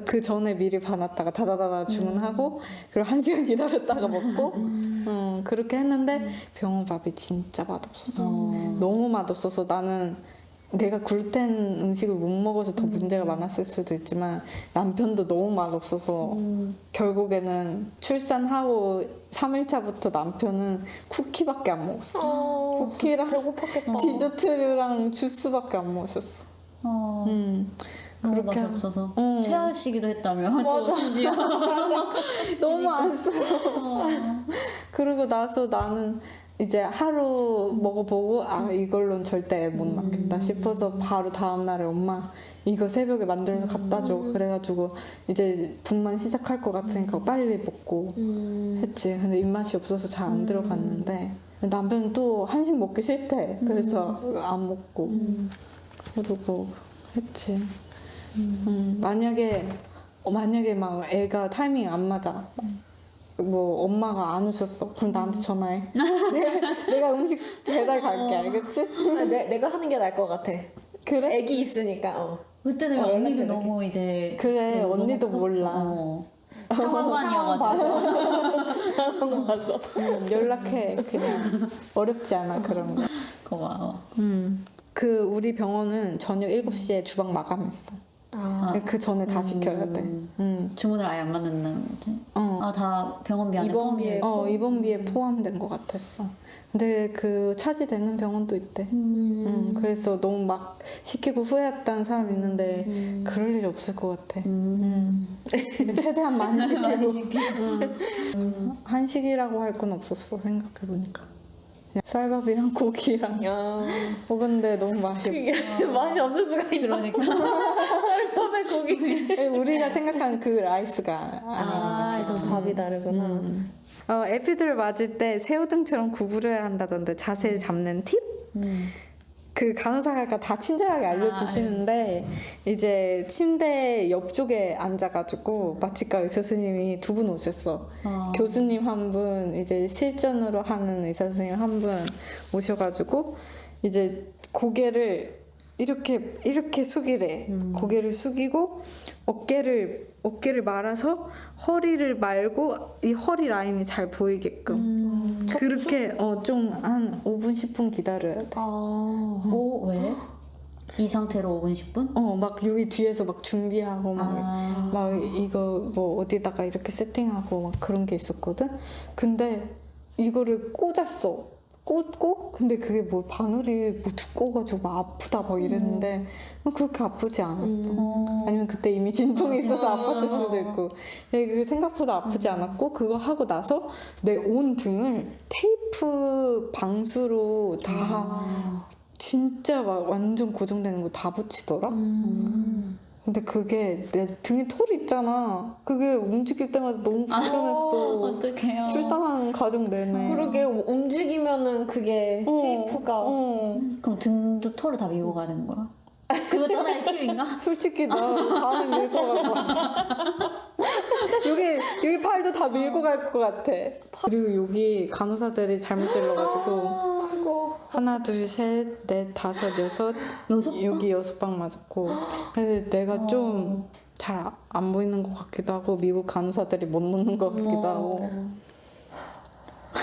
그 전에 미리 봐놨다가 다다다다 주문하고 그리고 1시간 기다렸다가 먹고 그렇게 했는데 병원 밥이 진짜 맛없어서 너무 맛없어서 나는 내가 글루텐 음식을 못 먹어서 더 문제가 많았을 수도 있지만 남편도 너무 맛없어서 결국에는 출산하고 3일차부터 남편은 쿠키밖에 안 먹었어. 쿠키랑 디저트랑 주스밖에 안 먹었어. 그렇게 그렇게 맛이 없어서 체하시기도 했다며. 또 심지어 너무 안 써. 그러고 나서 나는 이제 하루 먹어보고 이걸로는 절대 애 못 낳겠다 싶어서 바로 다음날에 엄마 이거 새벽에 만들어서 갖다 줘. 그래가지고 이제 분만 시작할 것 같으니까 빨리 먹고 했지. 근데 입맛이 없어서 잘 안 들어갔는데 남편은 또 한식 먹기 싫대. 그래서 안 먹고 그러고 했지. 만약에 막 애가 타이밍 안 맞아. 뭐 엄마가 안 오셨어. 그럼 나한테 전화해. 내가 음식 배달 갈게. 알겠지? 내가 하는 게 나을 것 같아. 그래? 애기 있으니까. 그때는 연락해, 언니도 이렇게. 너무 이제 그래, 너무 언니도 컸- 몰라. 상황반이어가지고 맞아. 연락해. 그냥 어렵지 않아 그런 거. 고마워. 그 우리 병원은 저녁 7시에 주방 마감했어. 그 전에 다 시켜야 돼. 주문을 아예 안 받는다는 거지? 어. 아, 다 병원비 안에 입원비에 포함돼? 입원비에 포함된 것 같았어. 근데 그 차지되는 병원도 있대. 그래서 너무 막 시키고 후회했다는 사람 있는데 그럴 일이 없을 것 같아. 최대한 많이 시키고. 한식이라고 할 건 없었어 생각해보니까. 그냥 쌀밥이랑 고기랑. 근데 너무 맛이 이게 맛이 없을 수가 있나? 그러니까 쌀밥에 고기. 우리가 생각하는 그 라이스가 아니야. 또 밥이 다르구나. 에피드를 맞을 때 새우등처럼 구부려야 한다던데 자세히 잡는 팁? 그 간호사가 다 친절하게 알려주시는데 이제 침대 옆쪽에 앉아가지고 마취과 의사 선생님이 2분 오셨어. 교수님 한 분, 이제 실전으로 하는 의사 선생님 한 분 오셔가지고 이제 고개를 이렇게 숙이래. 고개를 숙이고 어깨를 말아서 허리를 말고 이 허리 라인이 잘 보이게끔 그렇게 좀 한 5분 10분 기다려야 돼. 왜? 이 상태로 5분 10분? 막 여기 뒤에서 막 준비하고 막 이거 뭐 어디다가 이렇게 세팅하고 막 그런 게 있었거든. 근데 이거를 꽂았어. 꽂고 근데 그게 뭐 바늘이 뭐 두꺼워가지고 막 아프다 막 이랬는데 그렇게 아프지 않았어. 아니면 그때 이미 진통이 있어서 아팠을 수도 있고. 그 생각보다 아프지 않았고 그거 하고 나서 내 온 등을 테이프 방수로 다 진짜 막 완전 고정되는 거 다 붙이더라. 근데 그게 내 등에 털이 있잖아. 그게 움직일 때마다 너무 불편했어. 어떡해요. 출산하는 과정 내내. 그러게 움직이면은 그게 테이프가 그럼 등도 털을 다 밀고 가야 되는 거야? 그것도 하나의 팁인가? 솔직히 나 다음에 밀고 갈 것 같아. 여기 팔도 다 밀고 갈 것 같아. 그리고 여기 간호사들이 잘못 찔러가지고 하나 둘 셋 넷 다섯 여섯 여기 6방 맞았고. 근데 내가 좀 잘 안 보이는 것 같기도 하고 미국 간호사들이 못 놓는 것 같기도 하고.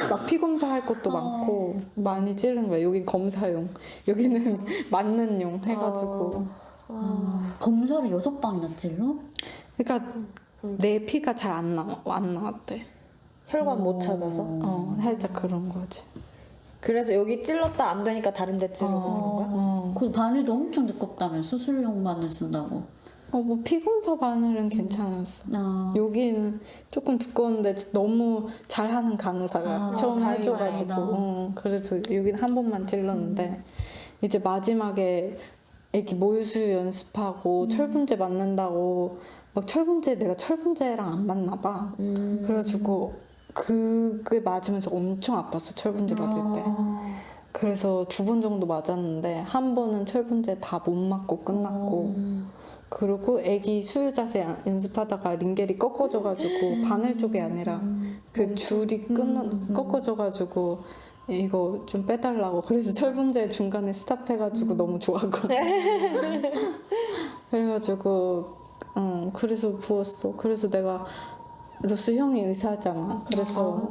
막 피 검사할 것도 많고 많이 찌르는 거야. 여긴 검사용, 여기는 맞는 용 해가지고. 검사를 6방이나 찔러? 그러니까 내 피가 잘 안 나왔대. 혈관 못 찾아서. 살짝 그런 거지. 그래서 여기 찔렀다 안 되니까 다른 데 찌르고 그런 거야? 그 바늘도 엄청 두껍다며 수술용 바늘 쓴다고. 뭐 피검사 바늘은 괜찮았어. 여기는 조금 두꺼운데 너무 잘하는 간호사가 처음 다행이다. 해줘가지고 그래서 여기는 한 번만 찔렀는데 이제 마지막에 애기 모유수유 연습하고 철분제 맞는다고 막 내가 철분제랑 안 맞나 봐. 그래가지고 그게 맞으면서 엄청 아팠어. 철분제 맞을 때. 그래서 2번 정도 맞았는데 한 번은 철분제 다 못 맞고 끝났고 그리고 애기 수유 자세 연습하다가 링겔이 꺾어져가지고 바늘 쪽이 아니라 그 줄이 꺾어져가지고 이거 좀 빼달라고. 그래서 철분제 중간에 스탑해가지고 너무 좋아하고 그래가지고 그래서 부었어. 그래서 내가 로스 형이 의사잖아. 그래서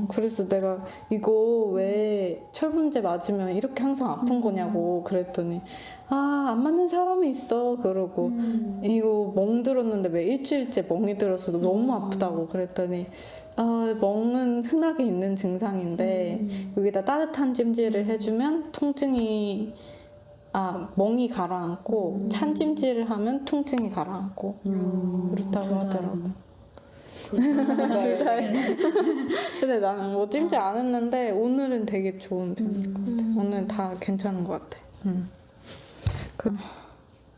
그래서 내가 이거 왜 철분제 맞으면 이렇게 항상 아픈 거냐고 그랬더니 안 맞는 사람이 있어 그러고 이거 멍 들었는데 왜 일주일째 멍이 들어서 너무 아프다고 그랬더니 멍은 흔하게 있는 증상인데 여기다 따뜻한 찜질을 해주면 통증이 멍이 가라앉고 찬 찜질을 하면 통증이 가라앉고 그렇다고 하더라고. 둘 다. 근데 나는 뭐 찜질 안 했는데 오늘은 되게 좋은 편인 것 같아. 오늘 다 괜찮은 것 같아.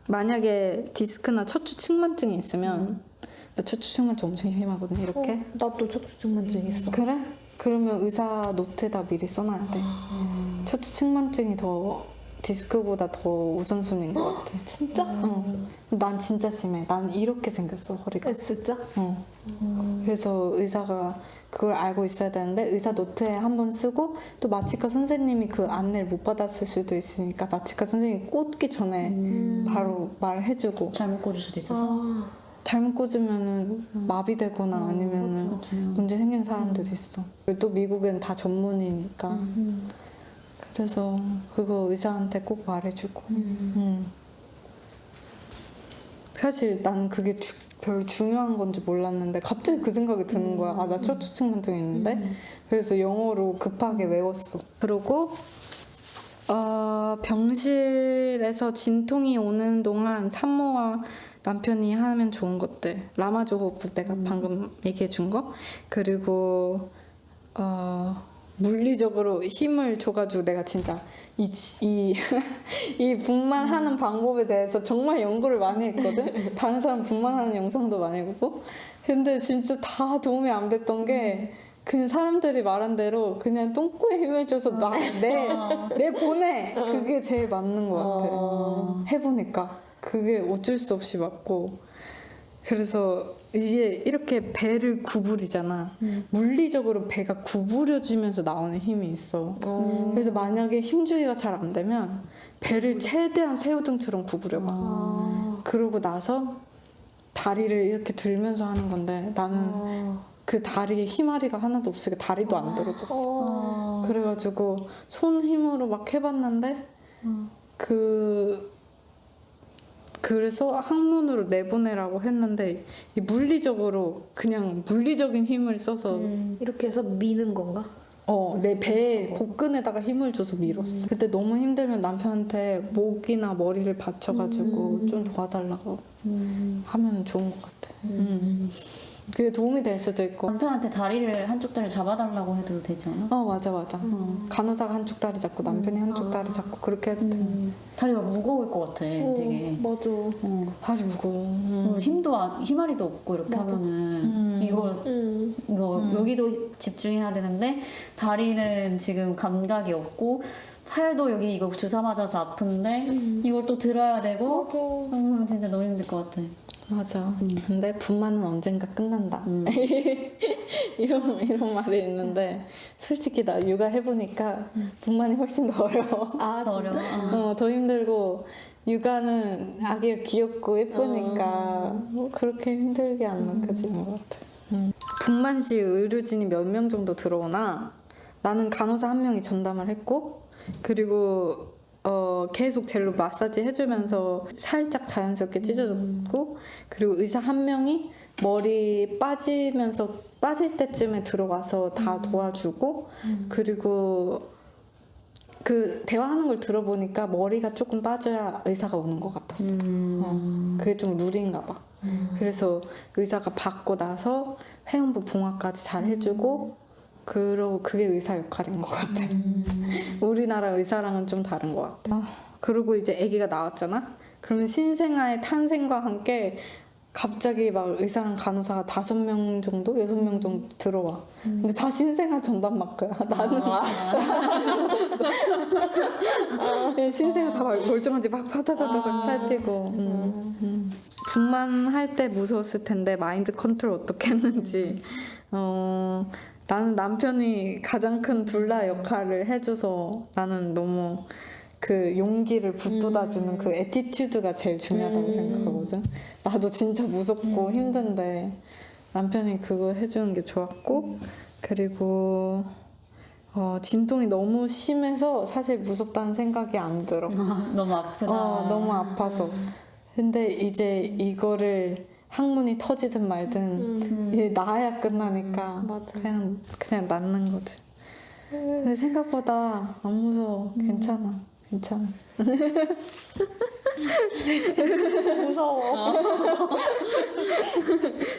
만약에 디스크나 척추 측만증이 있으면 나 척추 측만증 엄청 심하거든. 이렇게. 나도 척추측만증 있어. 그래? 그러면 의사 노트에다 미리 써놔야 돼. 척추 측만증이 더 디스크보다 더 우선순위인 것 같아. 진짜? 난 진짜 심해. 난 이렇게 생겼어, 허리가. 진짜? 그래서 의사가 그걸 알고 있어야 되는데 의사 노트에 한번 쓰고 또 마취과 선생님이 그 안내를 못 받았을 수도 있으니까 마취과 선생님이 꽂기 전에 바로 말해주고 잘못 꽂을 수도 있어서. 잘못 꽂으면은 마비되거나 아니면은 그렇죠. 문제 생기는 사람들이 있어. 그리고 또 미국은 다 전문이니까. 그래서 그거 의사한테 꼭 말해주고. 사실 난 그게 별로 중요한 건지 몰랐는데 갑자기 그 생각이 드는 거야. 아, 나 척추측만증이 있는데. 그래서 영어로 급하게 외웠어. 그리고 병실에서 진통이 오는 동안 산모와 남편이 하면 좋은 것들. 라마조 호흡 내가 방금 얘기해 준 거. 그리고 물리적으로 힘을 줘가지고 내가 진짜 이 분만하는 방법에 대해서 정말 연구를 많이 했거든. 다른 사람 분만하는 영상도 많이 보고. 근데 진짜 다 도움이 안 됐던 게 그냥 사람들이 말한 대로 그냥 똥꼬에 힘을 줘서 내 보내. 그게 제일 맞는 것 같아. 해보니까 그게 어쩔 수 없이 맞고. 그래서 이게 이렇게 배를 구부리잖아. 물리적으로 배가 구부려지면서 나오는 힘이 있어. 그래서 만약에 힘주기가 잘 안 되면 배를 최대한 새우등처럼 구부려봐. 그러고 나서 다리를 이렇게 들면서 하는 건데 나는 그 다리에 힘아리가 하나도 없으니까 다리도 안 들어졌어. 그래가지고 손 힘으로 막 해봤는데 그래서 항문으로 내보내라고 했는데 이 물리적으로 그냥 물리적인 힘을 써서 이렇게 해서 미는 건가? 내 배에 복근에다가 힘을 줘서 밀었어. 그때 너무 힘들면 남편한테 목이나 머리를 받쳐가지고 좀 도와달라고 하면 좋은 것 같아. 그게 도움이 될 수도 있고. 남편한테 한쪽 다리를 잡아달라고 해도 되지 않아? 맞아. 간호사가 한쪽 다리 잡고 남편이 한쪽 다리 잡고 그렇게 해도 돼. 다리가 무거울 것 같아, 되게. 맞아. 다리 무거워. 힘아리도 없고 이렇게 하면은 이거 여기도 집중해야 되는데 다리는 지금 감각이 없고 팔도 여기 이거 주사 맞아서 아픈데 이걸 또 들어야 되고 진짜 너무 힘들 것 같아. 맞아. 근데 분만은 언젠가 끝난다. 이런 말이 있는데 솔직히 나 육아 해보니까 분만이 훨씬 더 어려워. 더 어려워. 더 힘들고 육아는 아기가 귀엽고 예쁘니까 그렇게 힘들게 안 느껴지는 것 같아. 분만 시 의료진이 몇 명 정도 들어오나 나는 간호사 한 명이 전담을 했고 그리고 계속 젤로 마사지 해주면서 살짝 자연스럽게 찢어졌고 그리고 의사 한 명이 머리 빠질 때쯤에 들어와서 다 도와주고 그리고 그 대화하는 걸 들어보니까 머리가 조금 빠져야 의사가 오는 것 같았어. 그게 좀 룰인가 봐. 그래서 의사가 받고 나서 회원부 봉합까지 잘 해주고 그러고 그게 의사 역할인 것 같아. 우리나라 의사랑은 좀 다른 것 같아. 그리고 이제 아기가 나왔잖아. 그러면 신생아의 탄생과 함께 갑자기 막 의사랑 간호사가 5명 정도, 6명 정도 들어와. 근데 다 신생아 전담 마크야. 나는 신생아 다 멀쩡한지 막 파다다닥 살피고. 분만할 때 무서웠을 텐데 마인드 컨트롤 어떻게 했는지. 나는 남편이 가장 큰 둘라 역할을 해줘서 나는 너무 그 용기를 북돋아주는 그 애티튜드가 제일 중요하다고 생각하거든. 나도 진짜 무섭고 힘든데 남편이 그거 해주는 게 좋았고 그리고 진통이 너무 심해서 사실 무섭다는 생각이 안 들어. 너무 아프다. 너무 아파서. 근데 이제 이거를 항문이 터지든 말든 이게 나아야 끝나니까 그냥 낫는 거지. 근데 생각보다 안 무서워. 괜찮아. 무서워.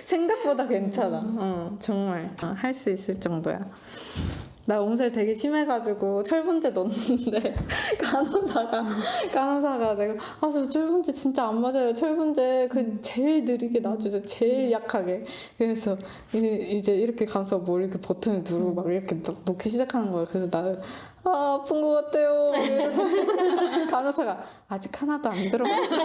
생각보다 괜찮아. 정말 할 수 있을 정도야. 나 엄살 되게 심해가지고 철분제 넣었는데 간호사가 내가 저 철분제 진짜 안 맞아요. 철분제 그 제일 느리게 놔주세요. 제일 약하게. 그래서 이제 이렇게 가서 뭘 이렇게 버튼을 누르고 막 이렇게 놓기 시작하는 거야. 그래서 나는 아픈 것 같아요. 이러더니 간호사가 아직 하나도 안 들어갔어.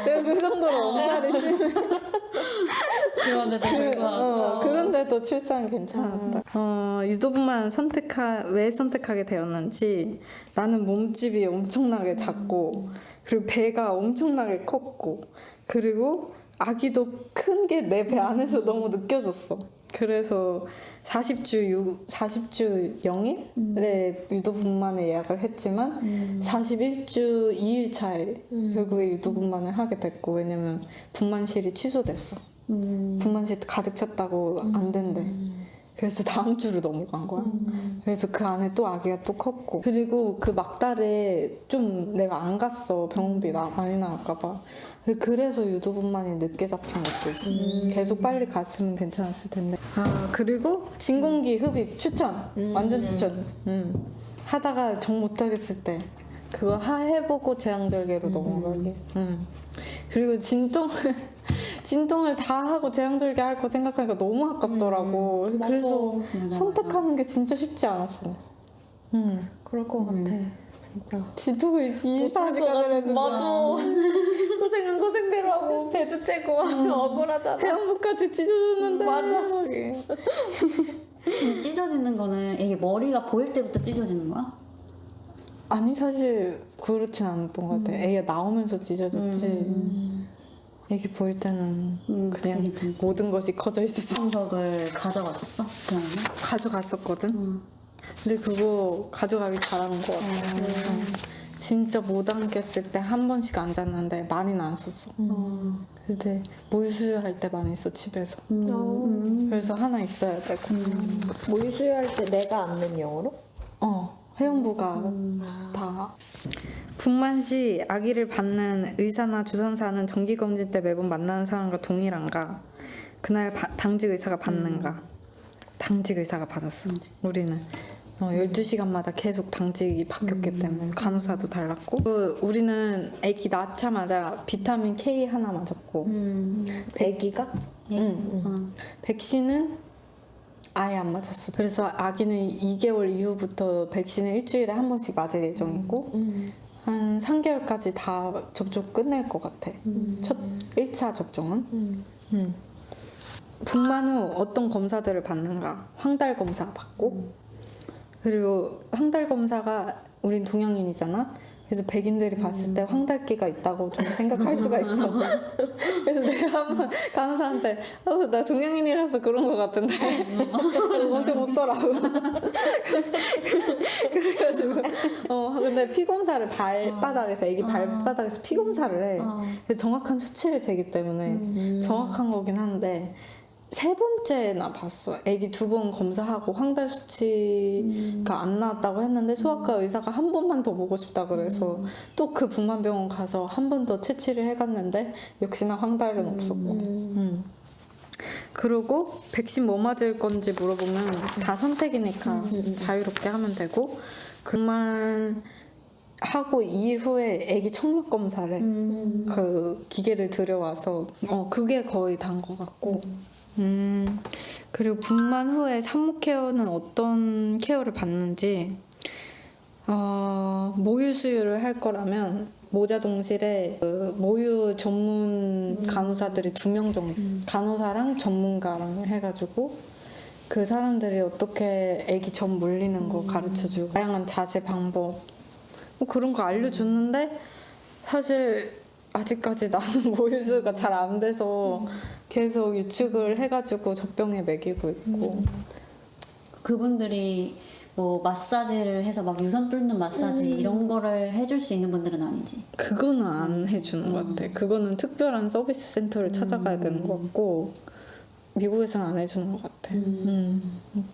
내가 그 정도로 엄살이 심해. 그런데도 불구하고. 그런데도 출산 괜찮았다. 유도분만 왜 선택하게 되었는지 나는 몸집이 엄청나게 작고 그리고 배가 엄청나게 컸고 그리고 아기도 큰 게 내 배 안에서 너무 느껴졌어. 그래서 40주 0일에 유도분만에 예약을 했지만 41주 2일 차에 결국에 유도분만을 하게 됐고 왜냐면 분만실이 취소됐어. 분만실 가득 찼다고 안 된대. 그래서 다음 주로 넘어간 거야. 그래서 그 안에 또 아기가 또 컸고 그리고 그 막달에 좀 내가 안 갔어. 병원비 많이 나갈까봐. 그래서 유도분만이 늦게 잡힌 것도 있어. 계속 빨리 갔으면 괜찮았을 텐데. 그리고 진공기 흡입 추천. 완전 추천. 하다가 정 못하겠을 때 그거 해보고 제왕절개로 넘어가게. 그리고 진통을 다 하고 제왕절개 할 거 생각하니까 너무 아깝더라고. 그래서 선택하는 게 진짜 쉽지 않았어. 그럴 것 같아. 진짜. 진통을 24시간을 했는데. 맞아. 고생은 고생대로 하고 배도 째고 억울하잖아. 해안부까지 찢어줬는데. 맞아. 찢어지는 거는 이게 머리가 보일 때부터 찢어지는 거야? 아니 사실 그렇진 않았던 것 같아. 애가 나오면서 찢어졌지. 애기 보일 때는 그냥 되게 모든 것이 커져 있었어. 청석을 가져갔었어? 그냥 가져갔었거든. 근데 그거 가져가기 잘하는 것 같아. 진짜 못 앉겠을 때 한 번씩 앉았는데 많이는 안 썼어. 근데 모유수유할 때 많이 써 집에서. 그래서 하나 있어야 되고. 모유수유할 때 내가 앉는 용으로? 회원부가 다. 분만 시 아기를 받는 의사나 조산사는 정기검진 때 매번 만나는 사람과 동일한가? 그날 당직 의사가 받는가? 당직 의사가 받았어. 우리는 12시간마다 계속 당직이 바뀌었기 때문에 간호사도 달랐고 우리는 아기 낳자마자 비타민 K 하나 맞았고 애기가? 백신은 아예 안 맞았어. 그래서 아기는 2개월 이후부터 백신을 일주일에 한 번씩 맞을 예정이고 한 3개월까지 다 접종 끝낼 것 같아. 첫 1차 접종은. 분만 후 어떤 검사들을 받는가? 황달 검사 받고 그리고 황달 검사가 우린 동양인이잖아. 그래서 백인들이 봤을 때 황달기가 있다고 좀 생각할 수가 있어. 그래서 내가 한번 간호사한테 나 동양인이라서 그런 것 같은데 엄청 웃더라고. 그래가지고 근데 피 검사를 발바닥에서 애기 발바닥에서 피 검사를 해. 그래서 정확한 수치를 재기 때문에 정확한 거긴 한데 3번째나 봤어. 애기 2번 검사하고 황달 수치가 안 나왔다고 했는데 소아과 의사가 한 번만 더 보고 싶다 그래서 또 그 분만병원 가서 한 번 더 채취를 해갔는데 역시나 황달은 없었고. 그리고 백신 뭐 맞을 건지 물어보면 다 선택이니까 자유롭게 하면 되고 그만 하고 2일 후에 애기 청력 검사를 그 기계를 들여와서 그게 거의 다인 것 같고. 그리고 분만 후에 산모 케어는 어떤 케어를 받는지 모유 수유를 할 거라면 모자동실에 그 모유 전문 간호사들이 2명 정도 간호사랑 전문가랑 해가지고 그 사람들이 어떻게 애기 젖 물리는 거 가르쳐주고 다양한 자세 방법 뭐 그런 거 알려줬는데 사실 아직까지 나는 모유수유가 잘 안 돼서 계속 유축을 해가지고 젖병에 먹이고 있고. 그분들이 뭐 마사지를 해서 막 유선 뚫는 마사지 이런 거를 해줄 수 있는 분들은 아니지. 그거는 안 해주는 것 같아. 그거는 특별한 서비스 센터를 찾아가야 되는 것 같고 미국에서는 안 해주는 것 같아.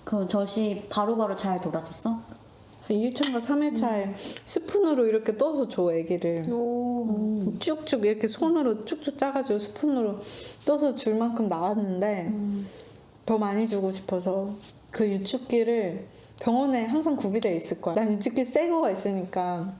그 젖이 바로바로 잘 돌았었어? 2일차인가 3일차에 스푼으로 이렇게 떠서 줘 애기를. 쭉쭉 이렇게 손으로 쭉쭉 짜가지고 스푼으로 떠서 줄 만큼 나왔는데 더 많이 주고 싶어서 그 유축기를 병원에 항상 구비되어 있을 거야. 난 유축기 새 거가 있으니까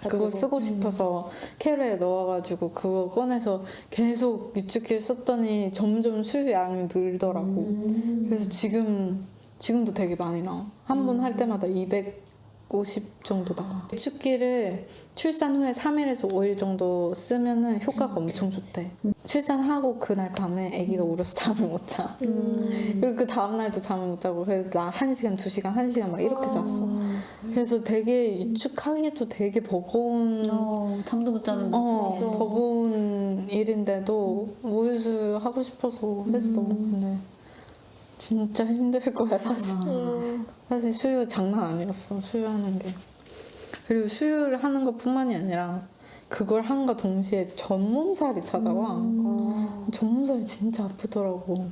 그거 쓰고 싶어서 캐리어에 넣어가지고 그거 꺼내서 계속 유축기를 썼더니 점점 수유 양이 늘더라고. 그래서 지금 지금도 되게 많이 나와. 한 번 할 때마다 250 정도 나와. 축기를 출산 후에 3일에서 5일 정도 쓰면은 효과가 엄청 좋대. 출산하고 그날 밤에 아기가 울어서 잠을 못 자. 그리고 그 다음날도 잠을 못 자고 그래서 나 1시간, 2시간, 1시간 막 이렇게 잤어. 그래서 되게 유축하기도 되게 버거운 잠도 못 자는데. 버거운 일인데도 모유수유 하고 싶어서 했어. 근데 진짜 힘들 거야 사실. 사실 수유 장난 아니었어. 수유하는 게. 그리고 수유를 하는 것뿐만이 아니라 그걸 한과 동시에 전몸살이 찾아와. 전몸살이 진짜 아프더라고.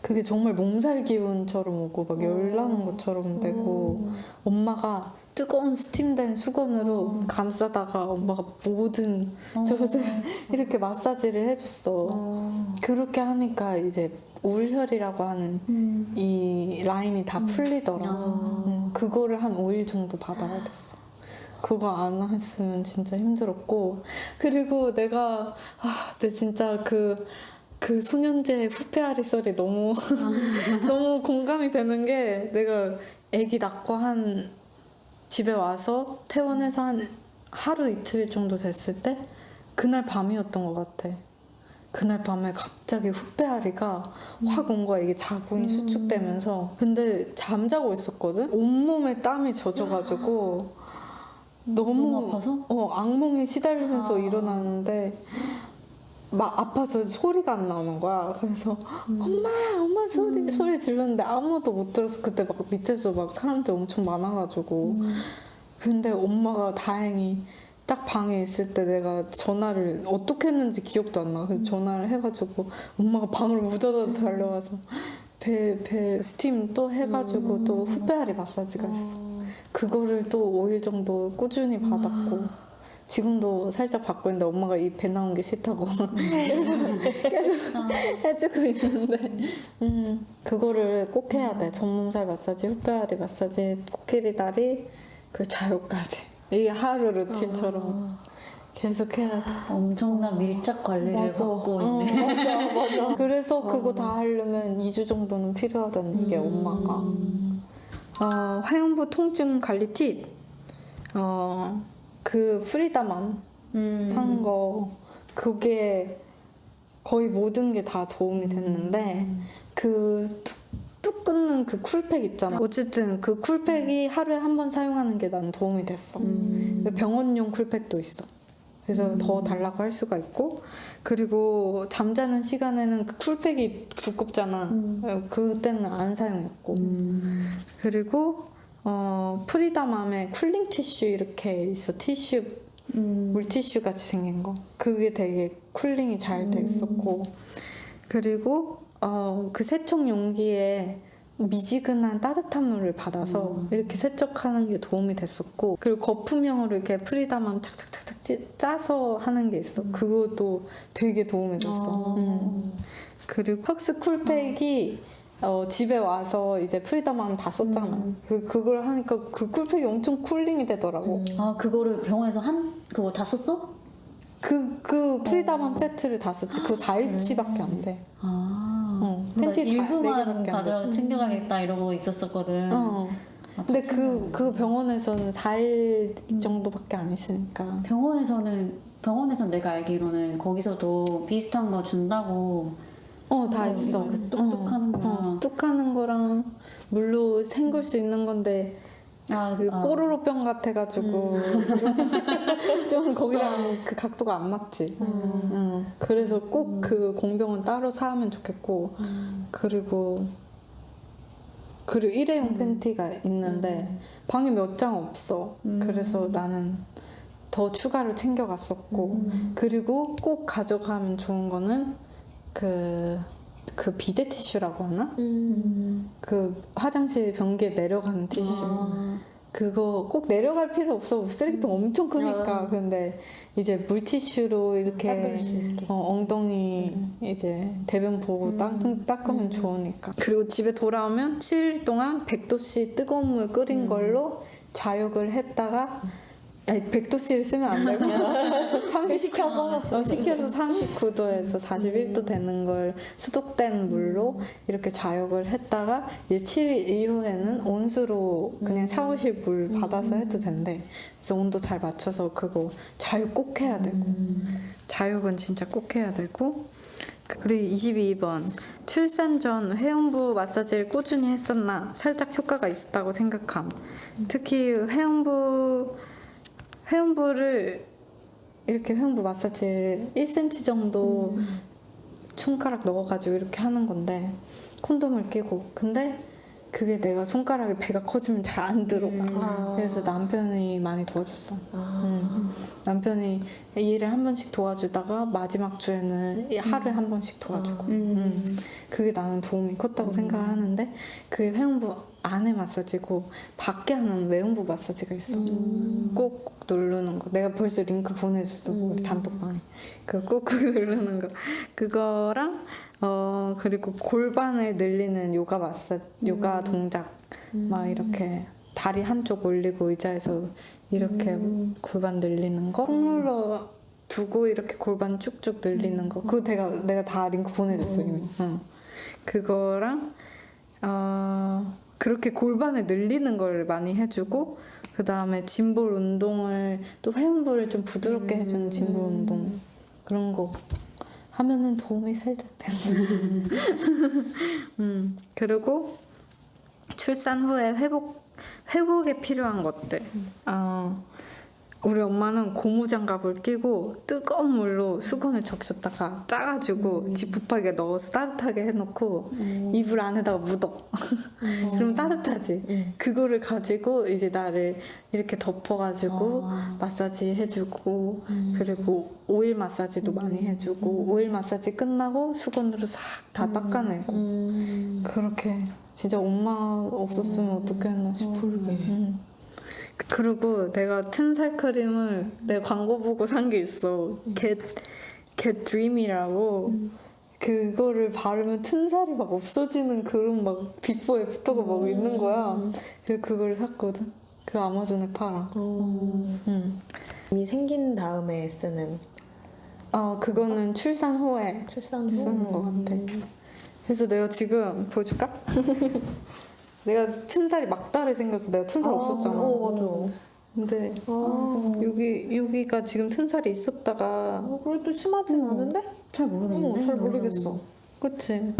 그게 정말 몸살 기운처럼 오고 막 열나는 것처럼 되고 엄마가 뜨거운 스팀된 수건으로 감싸다가 엄마가 모든 저것을 이렇게 마사지를 해줬어. 그렇게 하니까 이제 울혈이라고 하는 이 라인이 다 풀리더라. 그거를 한 5일 정도 받아야 됐어. 그거 안 했으면 진짜 힘들었고. 그리고 내가 내 진짜 그 소년제 후페아리 썰이 너무 너무 공감이 되는 게 내가 아기 낳고 집에 와서 퇴원해서 한 하루 이틀 정도 됐을 때 그날 밤이었던 것 같아. 그날 밤에 갑자기 후페아리가 확 온 거야. 이게 자궁이 수축되면서. 근데 잠자고 있었거든? 온몸에 땀이 젖어가지고 너무 아파서? 악몽에 시달리면서 일어나는데 막 아파서 소리가 안 나오는 거야. 그래서 엄마 소리 질렀는데 아무도 못 들어서 그때 막 밑에서 막 사람들 엄청 많아가지고 근데 엄마가 다행히 딱 방에 있을 때 내가 전화를 어떻게 했는지 기억도 안 나. 그래서 전화를 해가지고 엄마가 방으로 무더러 달려와서 배 스팀 또 해가지고 또 후페아리 마사지가 있어. 그거를 또 5일 정도 꾸준히 받았고 지금도 살짝 받고 있는데 엄마가 이 배 나온 게 싫다고 계속 해주고 있는데 그거를 꼭 해야 돼. 전몸살 마사지, 후페아리 마사지, 코끼리 다리, 그리고 자유까지. 이게 하루 루틴처럼 계속 해야 돼. 엄청난 밀착 관리를 받고 있네. 맞아. 그래서 그거 다 하려면 2주 정도는 필요하다는 게 엄마가. 화형부 통증 관리 팁. 그 프리다맘 산 거 그게 거의 모든 게 다 도움이 됐는데 그 뚝 끊는 그 쿨팩 있잖아. 어쨌든 그 쿨팩이 하루에 한 번 사용하는 게 난 도움이 됐어. 병원용 쿨팩도 있어. 그래서 더 달라고 할 수가 있고 그리고 잠자는 시간에는 그 쿨팩이 두껍잖아. 그때는 안 사용했고 그리고 프리다맘에 쿨링 티슈 이렇게 있어. 티슈 물티슈 같이 생긴 거 그게 되게 쿨링이 잘 됐었고 그리고 그 세척 용기에 미지근한 따뜻한 물을 받아서 이렇게 세척하는 게 도움이 됐었고 그리고 거품형으로 이렇게 프리다맘 착착착착 짜서 하는 게 있어. 그것도 되게 도움이 됐어. 그리고 헉스 쿨팩이 집에 와서 이제 프리다맘 다 썼잖아. 그걸 하니까 그 쿨팩이 엄청 쿨링이 되더라고. 그거를 병원에서 그거 다 썼어? 그 프리다맘 세트를 다 썼지. 그거 4일치밖에 안 돼. 팬티 일부만 4개밖에 안 가져 돼. 챙겨가겠다 이러고 있었거든. 근데 그 병원에서는 4일 정도밖에 안 있으니까. 병원에서는 내가 알기로는 거기서도 비슷한 거 준다고. 다 있어. 뚝뚝 하는 거랑. 뚝 하는 거랑 물로 헹굴 수 있는 건데 뽀로로병 같아가지고 좀 거기랑 그 각도가 안 맞지. 그래서 꼭 그 공병은 따로 사면 좋겠고 그리고 일회용 팬티가 있는데 방에 몇 장 없어. 그래서 나는 더 추가로 챙겨갔었고 그리고 꼭 가져가면 좋은 거는 그 비데 티슈라고 하나? 그 화장실 변기에 내려가는 티슈. 그거 꼭 내려갈 필요 없어. 쓰레기통 엄청 크니까. 근데 이제 물티슈로 이렇게 엉덩이 이제 대변 보고 닦으면 좋으니까. 그리고 집에 돌아오면 7일 동안 100도씨 뜨거운 물 끓인 걸로 좌욕을 했다가 아니 100도씨를 쓰면 안 되고 30도 시켜서 식혀서 39도에서 41도 되는 걸 수독된 물로 이렇게 좌욕을 했다가 이제 7일 이후에는 온수로 그냥 샤워실 물 받아서 해도 된대. 그래서 온도 잘 맞춰서 그거 좌욕 꼭 해야 되고 좌욕은 진짜 꼭 해야 되고. 그리고 22번 출산 전 회음부 마사지를 꾸준히 했었나 살짝 효과가 있었다고 생각함. 특히 회음부를 이렇게 회음부 마사지를 1cm 정도 손가락 넣어가지고 이렇게 하는 건데 콘돔을 끼고 근데 그게 내가 손가락에 배가 커지면 잘 안 들어가. 그래서 남편이 많이 도와줬어. 남편이 일을 한 번씩 도와주다가 마지막 주에는 하루에 한 번씩 도와주고. 그게 나는 도움이 컸다고 생각하는데 그게 회음부 안에 마사지고 밖에 하는 외음부 마사지가 있어. 꾹꾹 누르는 거. 내가 벌써 링크 보내줬어. 우리 단톡방에. 그거 꾹꾹 누르는 거. 그거랑 그리고 골반을 늘리는 요가 요가 동작. 막 이렇게 다리 한쪽 올리고 의자에서 이렇게 골반 늘리는 거. 꾹 눌러 두고 이렇게 골반 쭉쭉 늘리는 거. 그거 내가 다 링크 보내줬어 이미. 그거랑 그렇게 골반을 늘리는 걸 많이 해주고 그 다음에 짐볼 운동을 또 회음부를 좀 부드럽게 해주는 짐볼 운동 그런 거 하면은 도움이 살짝 된다. 그리고 출산 후에 회복에 필요한 것들. 우리 엄마는 고무장갑을 끼고 뜨거운 물로 수건을 적셨다가 짜가지고 지푸파기에 넣어서 따뜻하게 해놓고 이불 안에다가 묻어. 그럼 따뜻하지. 그거를 가지고 이제 나를 이렇게 덮어가지고 마사지 해주고 그리고 오일 마사지도 많이 해주고 오일 마사지 끝나고 수건으로 싹 다 닦아내고 그렇게 진짜 엄마 없었으면 어떻게 했나 싶어. 그리고 내가 튼살 크림을 내가 광고 보고 산 게 있어. Get Dream이라고. 그거를 바르면 튼살이 막 없어지는 그런 막 비포 애프터가 막 있는 거야. 그래서 그걸 샀거든. 그 아마존에 팔아. 이미 생긴 다음에 쓰는 그거는 출산 후에 출산 후 쓰는 것 같아. 그래서 내가 지금 보여줄까? 내가 튼살이 막다르게 생겼어. 내가 튼살 없었잖아. 맞아. 근데 여기가 지금 튼살이 있었다가 그래도 심하진 않은데? 잘 모르겠는데. 잘 모르겠어. 그치?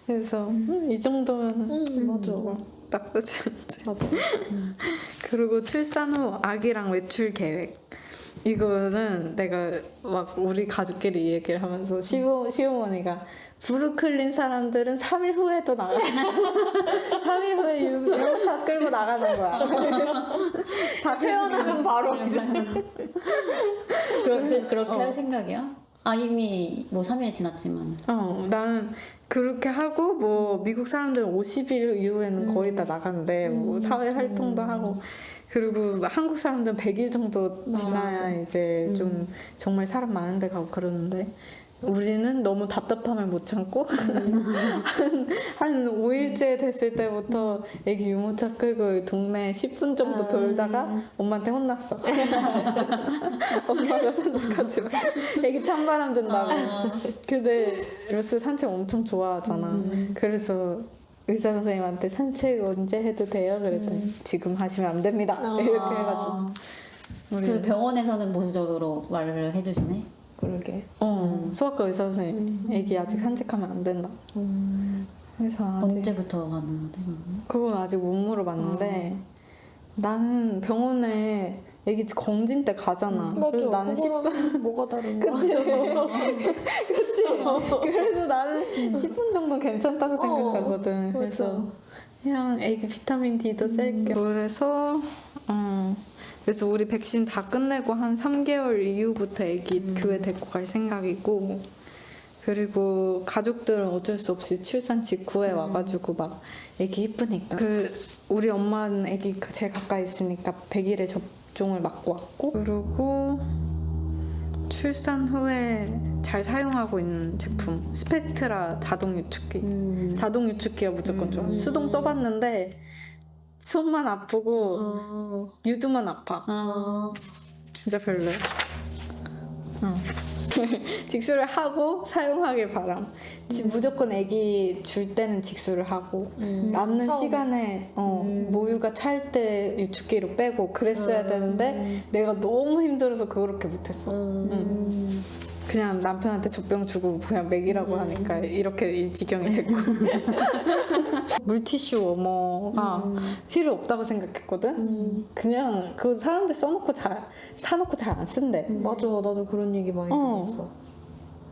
그래서 이 정도면은 맞아. 나쁘지 않지. 맞아. 그리고 출산 후 아기랑 외출 계획. 이거는 내가 막 우리 가족끼리 이 얘기를 하면서 시어머니가 브루클린 사람들은 3일 후에도 나가. 3일 후에 유모차 끌고 나가는 거야. 다 태어나면 바로 그래서 그렇게 할 생각이야? 이미 뭐 3일이 지났지만. 나는 그렇게 하고 뭐 미국 사람들은 50일 이후에는 거의 다 나가는데 뭐 사회 활동도 하고 그리고 한국 사람들은 100일 정도 지나야 이제 좀 정말 사람 많은 데 가고 그러는데 우리는 너무 답답함을 못 참고 한 5일째 됐을 때부터 애기 유모차 끌고 동네 10분 정도 돌다가 엄마한테 혼났어. 엄마가 산책하지 마. 애기 찬바람 든다고. 근데 루스 산책 엄청 좋아하잖아. 그래서 의사 선생님한테 산책 언제 해도 돼요? 그랬더니 지금 하시면 안 됩니다. 이렇게 해가지고. 그래서 병원에서는 보수적으로 말을 해주시네. 그러게. 소아과 의사 선생님 애기 아직 산책하면 안 된다. 그래서 아직 언제부터 가는 건데? 그건 아직 못 물어봤는데 나는 병원에 애기 검진 때 가잖아. 그래서 나는 10분 뭐가 다른 거야? 그치? 그래서 나는 10분 정도 괜찮다고 생각하거든. 그래서 그냥 애기 비타민 D도 셀게. 그래서 우리 백신 다 끝내고 한 3개월 이후부터 애기 교회 데리고 갈 생각이고 그리고 가족들은 어쩔 수 없이 출산 직후에 와가지고 막 애기 이쁘니까 우리 엄마는 애기 제일 가까이 있으니까 100일에 접종을 맞고 왔고 그리고 출산 후에 잘 사용하고 있는 제품 스펙트라 자동 유축기. 자동 유축기가 무조건 좋아. 수동 써봤는데 손만 아프고 유두만 아파. 진짜 별로야. 직수를 하고 사용하길 바람. 무조건 아기 줄 때는 직수를 하고 남는 처음에. 시간에 모유가 찰 때 유축기로 빼고 그랬어야 되는데 내가 너무 힘들어서 그렇게 못했어. 그냥 남편한테 젖병 주고 그냥 먹이라고 하니까 이렇게 이 지경이 됐고 물티슈 워머가 필요 없다고 생각했거든. 그냥 그거 사람들 사놓고 잘 안 쓴대. 맞아, 나도 그런 얘기 많이 들었어.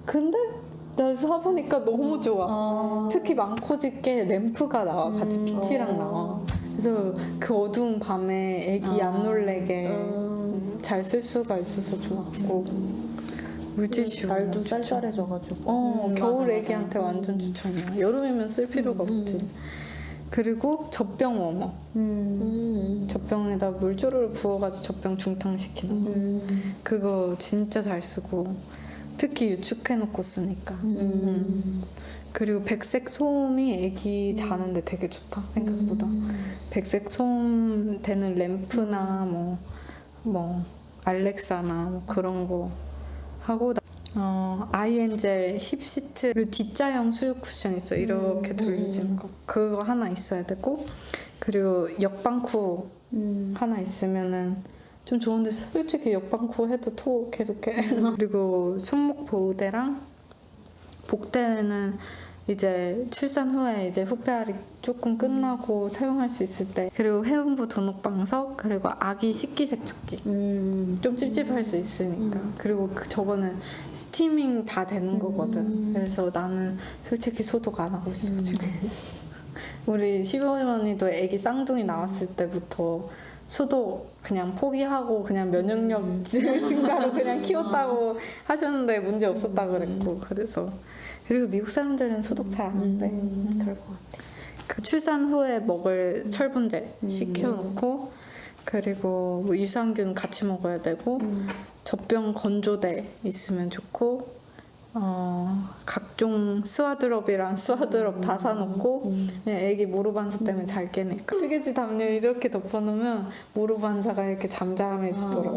근데 나 사보니까 너무 좋아. 특히 망코짓게 램프가 나와. 같이 빛이랑 나와. 그래서 그 어두운 밤에 애기 안 놀래게 잘 쓸 수가 있어서 좋았고 물티슈 날도 추천. 쌀쌀해져가지고. 겨울 맞아. 애기한테 완전 추천이야. 여름이면 쓸 필요가 없지. 그리고 젖병 워머. 젖병에다 물 쪼르르 부어가지고 젖병 중탕시키는 거. 그거 진짜 잘 쓰고 특히 유축해놓고 쓰니까. 그리고 백색 소음이 애기 자는데 되게 좋다 생각보다. 백색 소음 되는 램프나 뭐 알렉사나 뭐 그런 거 하고 아이엔젤 힙시트 그리고 D자형 수육 쿠션 있어. 이렇게 돌려지는 거. 그거 하나 있어야 되고 그리고 역방쿠 하나 있으면은 좀 좋은데 솔직히 역방쿠 해도 토 계속해. 그리고 손목 보호대랑 복대는 이제 출산 후에 이제 후페알이 조금 끝나고 사용할 수 있을 때. 그리고 해운부 돈옥방석 그리고 아기 식기세척기 좀 찝찝할 수 있으니까. 그리고 저거는 스티밍 다 되는 거거든. 그래서 나는 솔직히 소독 안 하고 있어 지금. 우리 시부모니도 아기 쌍둥이 나왔을 때부터 소독 그냥 포기하고 그냥 면역력 증가로 그냥 키웠다고 하셨는데 문제 없었다고 그랬고. 그래서 그리고 미국 사람들은 소독 잘 안 한대. 그럴 것 같아. 그 출산 후에 먹을 철분제 식혀놓고 그리고 뭐 유산균 같이 먹어야 되고 젖병 건조대 있으면 좋고 각종 스와드럽이랑 스와드럽 다 사놓고 그냥 애기 모루반사 때문에 잘 깨니까 뜨개질 담요 이렇게 덮어놓으면 모루반사가 이렇게 잠잠해지더라고.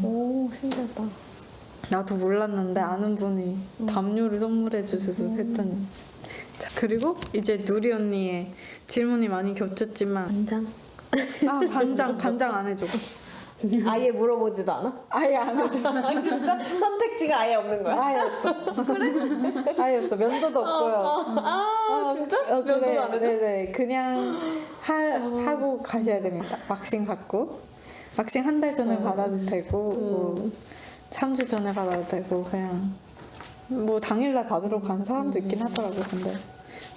오, 신기하다. 나도 몰랐는데 아는 분이 담요를 선물해 주셔서 했더니. 자, 그리고 이제 누리 언니의 질문이 많이 겹쳤지만 간장? 간장 안 해줘. 아예 물어보지도 않아? 아예 안 해줘. 진짜? 선택지가 아예 없는 거야? 아예 없어. 아예 없어. 면도도 없고요. 진짜? 그래. 면도도 안 해줘? 네네. 그냥 하고 가셔야 됩니다. 왁싱 받고. 왁싱 한 달 전에 받아도 되고 뭐 3주 전에 받아도 되고 그냥 뭐 당일날 받으러 가는 사람도 있긴 하더라고. 근데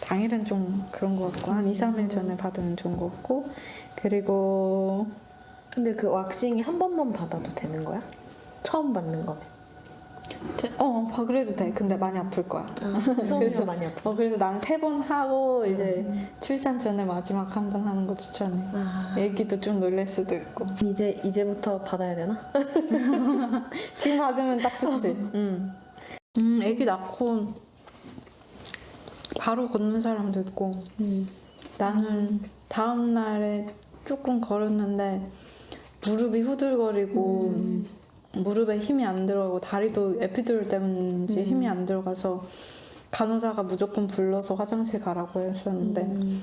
당일은 좀 그런 것 같고 한 2, 3일 전에 받으면 좋은 것 같고. 그리고 근데 그 왁싱이 한 번만 받아도 되는 거야? 처음 받는 거면? 그래도 돼. 근데 많이 아플 거야. 처음이면 많이 아파. 그래서 난 3번 하고 이제 출산 전에 마지막 한 번 하는 거 추천해. 애기도 좀 놀랄 수도 있고. 이제부터 받아야 되나? 지금 받으면 딱 좋지. 애기 낳고 바로 걷는 사람도 있고. 나는 다음 날에 조금 걸었는데 무릎이 후들거리고 무릎에 힘이 안 들어가고 다리도 에피두럴 때문인지 힘이 안 들어가서 간호사가 무조건 불러서 화장실 가라고 했었는데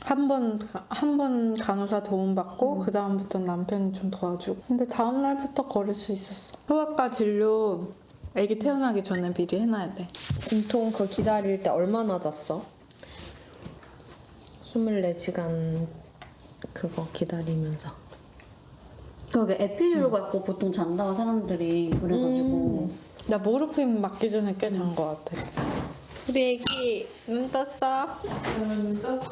한 번 간호사 도움 받고 그 다음부터 남편이 좀 도와주고. 근데 다음 날부터 걸을 수 있었어. 소아과 진료 아기 태어나기 전에 미리 해놔야 돼. 진통 그 기다릴 때 얼마나 잤어? 24시간 그거 기다리면서. 그러게 에피듀로 받고 보통 잔다고 사람들이 그래가지고 나 모르핀 맞기 전에 꽤 잔 것 같아. 우리 애기 눈 떴어? 눈 떴어.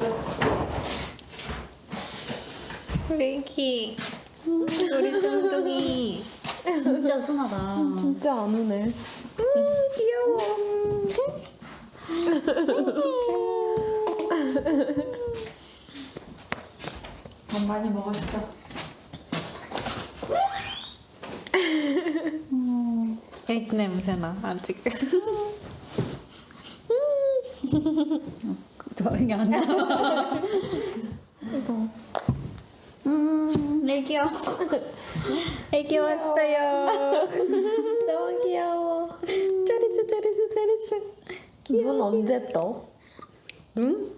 우리 애기 우리 순둥이 진짜 순하다. 진짜 안 우네. 귀여워. 밥 많이 먹었어. 애기 냄새나 아직. 더 이게 안 나. 애기야. 애기 왔어요. 눈은 언제 떠? 눈?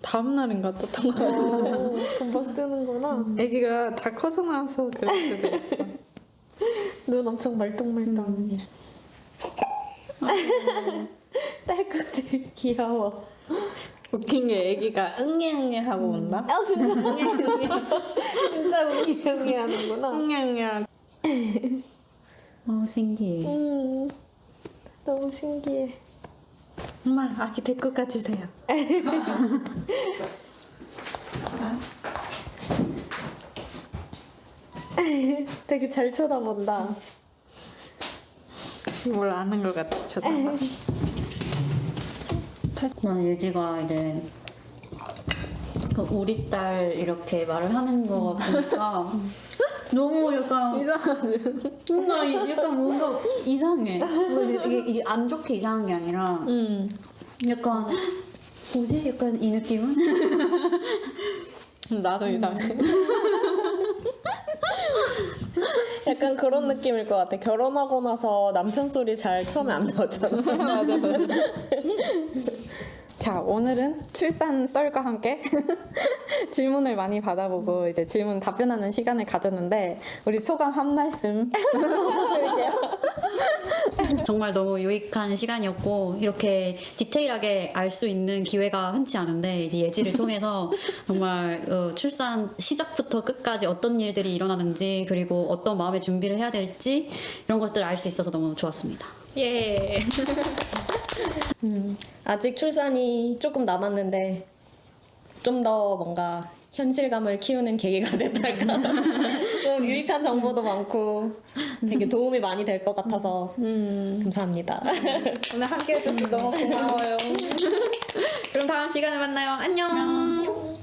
다음 날인가 떴던 것 같아. 금방 뜨는구나. 애기가 다 커서 나와서 그럴 수도 있어. 눈 엄청 말똥말똥. 딸꾹질 귀여워. 웃긴 게 애기가 응애응애 하고 온다. 아 진짜 진짜 웅이웅이 하는구나. 응애응애. 신기해. 너무 신기해. 엄마 아기 데리고 가주세요. 되게 잘 쳐다본다. 뭘 아는 것 같아 쳐다. 난 예지가 이제 그 우리 딸 이렇게 말을 하는 거 보니까 너무 약간 뭔가 이상해. 이게 안 좋게 이상한 게 아니라 약간 뭐지? 약간 이 느낌은? 나도 이상해. 약간 그런 느낌일 것 같아. 결혼하고 나서 남편 소리 잘 처음에 안 나오잖아. 맞아. 자, 오늘은 출산 썰과 함께 질문을 많이 받아보고 이제 질문 답변하는 시간을 가졌는데 우리 소감 한 말씀 드릴게요. 정말 너무 유익한 시간이었고 이렇게 디테일하게 알 수 있는 기회가 흔치 않은데 이제 예지를 통해서 정말 출산 시작부터 끝까지 어떤 일들이 일어나는지 그리고 어떤 마음의 준비를 해야 될지 이런 것들을 알 수 있어서 너무 좋았습니다. 예. 아직 출산이 조금 남았는데 좀 더 뭔가 현실감을 키우는 계기가 됐달까. 좀 유익한 정보도 많고 되게 도움이 많이 될 것 같아서 감사합니다. 오늘 함께 해줘서 너무 고마워요. 그럼 다음 시간에 만나요. 안녕.